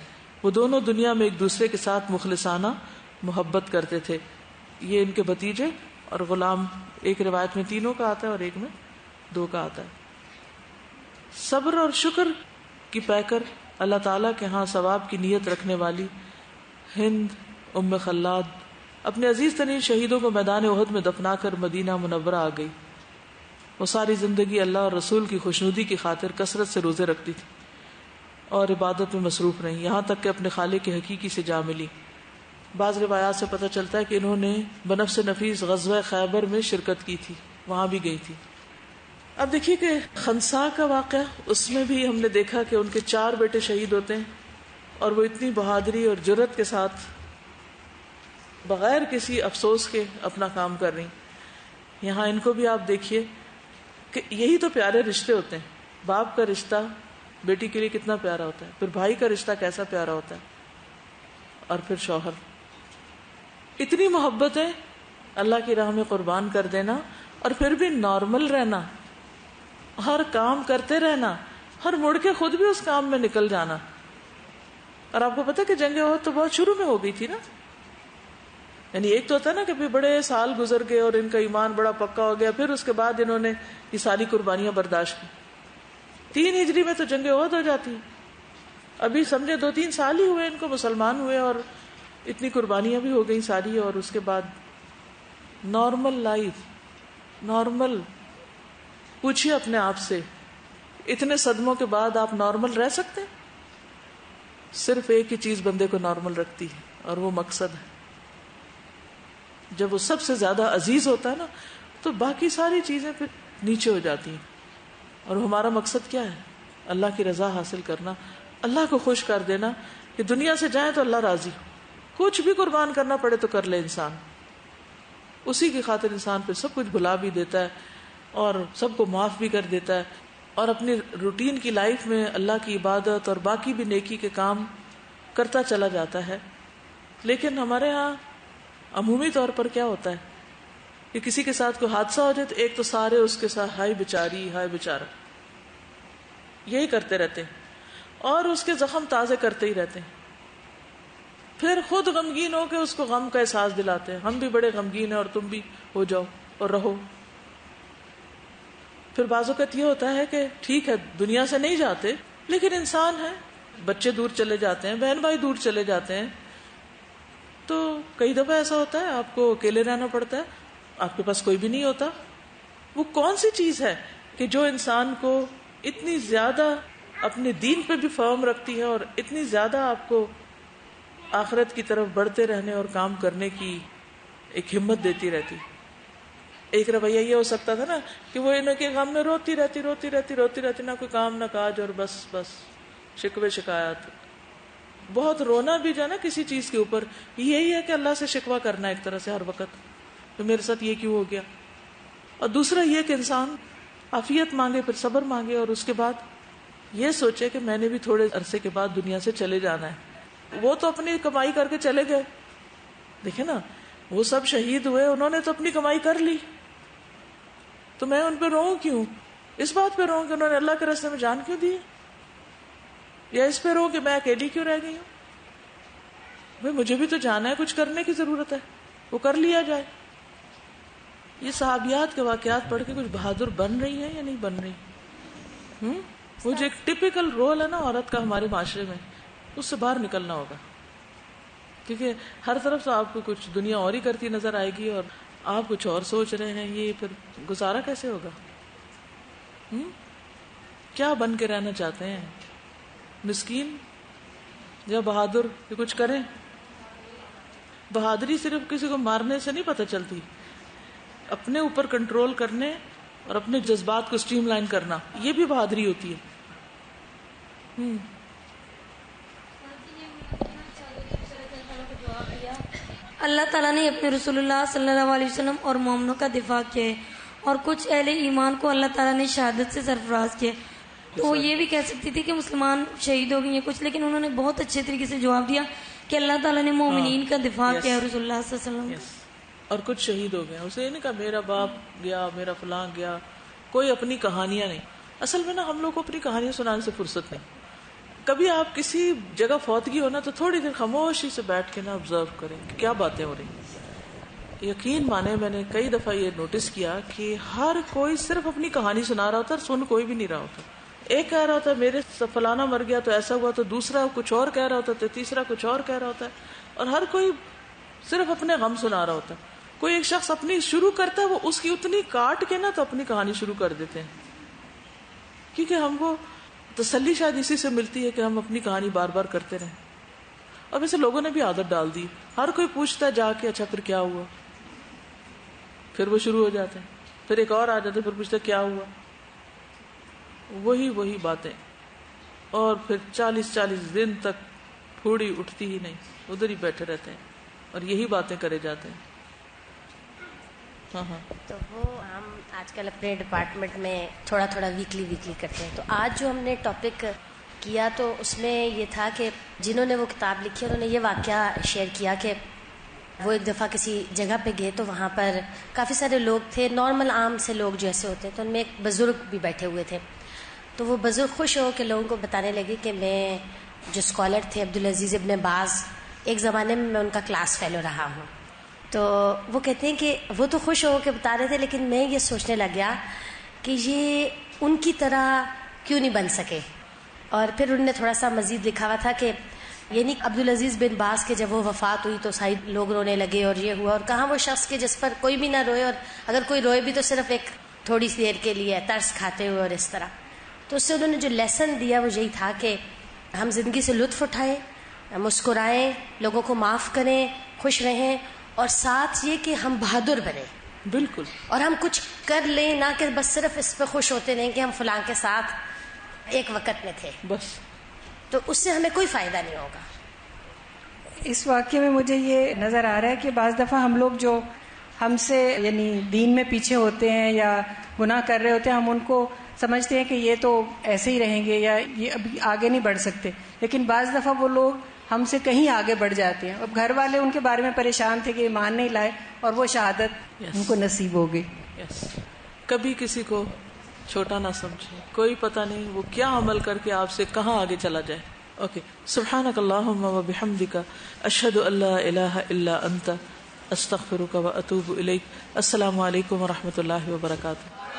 A: وہ دونوں دنیا میں ایک دوسرے کے ساتھ مخلصانہ محبت کرتے تھے. یہ ان کے بھتیجے اور غلام, ایک روایت میں 3 کا آتا ہے اور ایک میں 2 کا آتا ہے. صبر اور شکر کی پیکر اللہ تعالیٰ کے ہاں ثواب کی نیت رکھنے والی ہند ام خلاد اپنے عزیز ترین شہیدوں کو میدان احد میں دفنا کر مدینہ منورہ آ گئی. وہ ساری زندگی اللہ اور رسول کی خوشنودی کی خاطر کثرت سے روزے رکھتی تھی اور عبادت میں مصروف رہی, یہاں تک کہ اپنے خالق کے حقیقی سے جا ملی. بعض روایات سے پتہ چلتا ہے کہ انہوں نے بنفس نفیس غزوہ خیبر میں شرکت کی تھی, وہاں بھی گئی تھی. اب دیکھیے کہ خنسا کا واقعہ, اس میں بھی ہم نے دیکھا کہ ان کے 4 بیٹے شہید ہوتے ہیں اور وہ اتنی بہادری اور جرت کے ساتھ بغیر کسی افسوس کے اپنا کام کر رہی. یہاں ان کو بھی آپ دیکھیے کہ یہی تو پیارے رشتے ہوتے ہیں, باپ کا رشتہ بیٹی کے لیے کتنا پیارا ہوتا ہے، پھر بھائی کا رشتہ کیسا پیارا ہوتا ہے، اور پھر شوہر. اتنی محبتیں اللہ کی راہ میں قربان کر دینا، اور پھر بھی نارمل رہنا، ہر کام کرتے رہنا، ہر مڑ کے خود بھی اس کام میں نکل جانا. اور آپ کو پتا کہ جنگ احد تو بہت شروع میں ہو گئی تھی نا. یعنی ایک تو ہوتا ہے نا کہ بڑے سال گزر گئے اور ان کا ایمان بڑا پکا ہو گیا، پھر اس کے بعد انہوں نے یہ ساری قربانیاں برداشت کی. 3 ہجری میں تو جنگ احد ہو جاتی ہے. ابھی سمجھے 2-3 سال ہی ہوئے ان کو مسلمان ہوئے، اور اتنی قربانیاں بھی ہو گئی ساری. اور اس کے بعد نارمل لائف، نارمل. پوچھئے اپنے آپ سے، اتنے صدموں کے بعد آپ نارمل رہ سکتے ہیں؟ صرف ایک ہی چیز بندے کو نارمل رکھتی ہے، اور وہ مقصد ہے. جب وہ سب سے زیادہ عزیز ہوتا ہے نا، تو باقی ساری چیزیں پھر نیچے ہو جاتی ہیں. اور ہمارا مقصد کیا ہے؟ اللہ کی رضا حاصل کرنا، اللہ کو خوش کر دینا، کہ دنیا سے جائیں تو اللہ راضی ہو. کچھ بھی قربان کرنا پڑے تو کر لے انسان. اسی کی خاطر انسان پہ سب کچھ بھلا بھی دیتا ہے اور سب کو معاف بھی کر دیتا ہے، اور اپنی روٹین کی لائف میں اللہ کی عبادت اور باقی بھی نیکی کے کام کرتا چلا جاتا ہے. لیکن ہمارے ہاں عمومی طور پر کیا ہوتا ہے کہ کسی کے ساتھ کوئی حادثہ ہو جائے تو ایک تو سارے اس کے ساتھ ہائے بیچاری، ہائے بیچارہ، یہی کرتے رہتے ہیں، اور اس کے زخم تازے کرتے ہی رہتے ہیں. پھر خود غمگین ہو کے اس کو غم کا احساس دلاتے ہیں، ہم بھی بڑے غمگین ہیں اور تم بھی ہو جاؤ اور رہو. پھر بعض اوقات یہ ہوتا ہے کہ ٹھیک ہے دنیا سے نہیں جاتے، لیکن انسان ہے، بچے دور چلے جاتے ہیں، بہن بھائی دور چلے جاتے ہیں، تو کئی دفعہ ایسا ہوتا ہے آپ کو اکیلے رہنا پڑتا ہے، آپ کے پاس کوئی بھی نہیں ہوتا. وہ کون سی چیز ہے کہ جو انسان کو اتنی زیادہ اپنے دین پہ بھی فرم رکھتی ہے اور اتنی زیادہ آپ کو آخرت کی طرف بڑھتے رہنے اور کام کرنے کی ایک ہمت دیتی رہتی؟ ایک رویہ یہ ہو سکتا تھا نا کہ وہ ان کے غم میں روتی رہتی، نہ کوئی کام نہ کاج، اور بس شکوے شکایات. بہت رونا بھی جو ہے نا کسی چیز کے اوپر، یہی ہے کہ اللہ سے شکوہ کرنا ایک طرح سے ہر وقت، تو میرے ساتھ یہ کیوں ہو گیا. اور دوسرا یہ کہ انسان عافیت مانگے، پھر صبر مانگے، اور اس کے بعد یہ سوچے کہ میں نے بھی تھوڑے عرصے کے بعد دنیا سے چلے جانا ہے. وہ تو اپنی کمائی کر کے چلے گئے، دیکھیں نا، وہ سب شہید ہوئے، انہوں نے تو اپنی کمائی کر لی، تو میں ان پہ روؤں کیوں؟ اس بات پہ روؤں کہ انہوں نے اللہ کے راستے میں جان کیوں دی، یا اس پہ روؤں کہ میں اکیلی کیوں رہ گئی ہوں؟ بھئی مجھے بھی تو جانا ہے، کچھ کرنے کی ضرورت ہے، وہ کر لیا جائے. یہ صحابیات کے واقعات پڑھ کے کچھ بہادر بن رہی ہیں یا نہیں بن رہی؟ وہ جو ایک ٹپیکل رول ہے نا عورت کا ہمارے معاشرے میں، اس سے باہر نکلنا ہوگا. کیونکہ ہر طرف سے آپ کو کچھ دنیا اور ہی کرتی نظر آئے گی، اور آپ کچھ اور سوچ رہے ہیں، یہ پھر گزارا کیسے ہوگا؟ کیا بن کے رہنا چاہتے ہیں؟ مسکین یا بہادر کہ کچھ کریں؟ بہادری صرف کسی کو مارنے سے نہیں پتہ چلتی، اپنے اوپر کنٹرول کرنے اور اپنے جذبات کو اسٹریم لائن کرنا، یہ بھی بہادری ہوتی ہے.
R: اللہ تعالیٰ نے اپنے رسول اللہ صلی اللہ علیہ وسلم اور مومنوں کا دفاع کیا ہے، اور کچھ اہل ایمان کو اللہ تعالیٰ نے شہادت سے سرفراز کیا. تو وہ یہ بھی کہہ سکتی تھی کہ مسلمان شہید ہو گئی ہیں کچھ، لیکن انہوں نے بہت اچھے طریقے سے جواب دیا کہ اللہ تعالیٰ نے مومنین کا دفاع کیا ہے، رسول اللہ صلی اللہ علیہ وسلم.
A: اور کچھ شہید ہو گئے. اسے یہ نہیں کہا میرا باپ گیا، میرا فلاں گیا، کوئی اپنی کہانیاں نہیں. اصل میں نا ہم لوگ کو اپنی کہانیاں سنانے سے فرصت نہیں. کبھی آپ کسی جگہ فوتگی ہو نا تو تھوڑی دیر خاموشی سے بیٹھ کے نا آبزرو کریں کہ کیا باتیں ہو رہی. یقین مانے میں نے کئی دفعہ یہ نوٹس کیا کہ ہر کوئی صرف اپنی کہانی سنا رہا ہوتا ہے، سن کوئی بھی نہیں رہا ہوتا. ایک کہہ رہا ہوتا ہے میرے فلانا مر گیا تو ایسا ہوا، تو دوسرا کچھ اور کہہ رہا ہوتا ہے، تو تیسرا کچھ اور کہہ رہا ہوتا ہے، اور ہر کوئی صرف اپنے غم سنا رہا ہوتا ہے. کوئی ایک شخص اپنی شروع کرتا ہے، وہ اس کی اتنی کاٹ کے نا تو اپنی کہانی شروع کر دیتے ہیں، کیونکہ ہم کو تسلی شاید اسی سے ملتی ہے کہ ہم اپنی کہانی بار بار کرتے رہیں. اور ویسے لوگوں نے بھی عادت ڈال دی، ہر کوئی پوچھتا ہے جا کے اچھا پھر کیا ہوا، پھر وہ شروع ہو جاتے ہیں، پھر ایک اور آ جاتے پھر پوچھتے کیا ہوا، وہی باتیں، اور پھر 40 دن تک پھوڑی اٹھتی ہی نہیں، ادھر ہی بیٹھے رہتے ہیں اور یہی باتیں کرے جاتے ہیں.
C: تو وہ ہم آج کل اپنے ڈپارٹمنٹ میں تھوڑا تھوڑا ویکلی کرتے ہیں. تو آج جو ہم نے ٹاپک کیا تو اس میں یہ تھا کہ جنہوں نے وہ کتاب لکھی انہوں نے یہ واقعہ شیئر کیا کہ وہ ایک دفعہ کسی جگہ پہ گئے تو وہاں پر کافی سارے لوگ تھے، نارمل عام سے لوگ جیسے ہوتے ہیں. تو ان میں ایک بزرگ بھی بیٹھے ہوئے تھے. تو وہ بزرگ خوش ہو کے لوگوں کو بتانے لگے کہ میں جو اسکالر تھے عبدالعزیز ابن باز، ایک زمانے میں ان کا کلاس فیلو رہا ہوں. تو وہ کہتے ہیں کہ وہ تو خوش ہو کے بتا رہے تھے، لیکن میں یہ سوچنے لگ گیا کہ یہ ان کی طرح کیوں نہیں بن سکے. اور پھر انہوں نے تھوڑا سا مزید لکھا ہوا تھا کہ یعنی عبدالعزیز بن باز کے جب وہ وفات ہوئی تو ساری لوگ رونے لگے اور یہ ہوا، اور کہاں وہ شخص کے جس پر کوئی بھی نہ روئے، اور اگر کوئی روئے بھی تو صرف ایک تھوڑی سی دیر کے لیے ترس کھاتے ہوئے اور اس طرح. تو اس سے انہوں نے جو لیسن دیا وہ یہی تھا کہ ہم زندگی سے لطف اٹھائیں، مسکرائیں، لوگوں کو معاف کریں، خوش رہیں، اور ساتھ یہ کہ ہم بہادر بنیں.
A: بالکل.
C: اور ہم کچھ کر لیں، نہ کہ بس صرف اس پہ خوش ہوتے رہیں کہ ہم فلاں کے ساتھ ایک وقت میں تھے
A: بس.
C: تو اس سے ہمیں کوئی فائدہ نہیں ہوگا.
S: اس واقعے میں مجھے یہ نظر آ رہا ہے کہ بعض دفعہ ہم لوگ جو ہم سے یعنی دین میں پیچھے ہوتے ہیں یا گناہ کر رہے ہوتے ہیں، ہم ان کو سمجھتے ہیں کہ یہ تو ایسے ہی رہیں گے یا یہ ابھی آگے نہیں بڑھ سکتے، لیکن بعض دفعہ وہ لوگ ہم سے کہیں آگے بڑھ جاتے ہیں. اب گھر والے ان کے بارے میں پریشان تھے کہ ایمان نہیں لائے اور وہ شہادت ان کو نصیب ہو گئی.
A: کبھی کسی کو چھوٹا نہ سمجھے، کوئی پتہ نہیں وہ کیا عمل کر کے آپ سے کہاں آگے چلا جائے. اوکے. سبحانک اللہم و بحمدک، اشہد ان لا الہ الا انت، استغفرک و اتوب الیک. السلام علیکم و رحمۃ اللہ وبرکاتہ.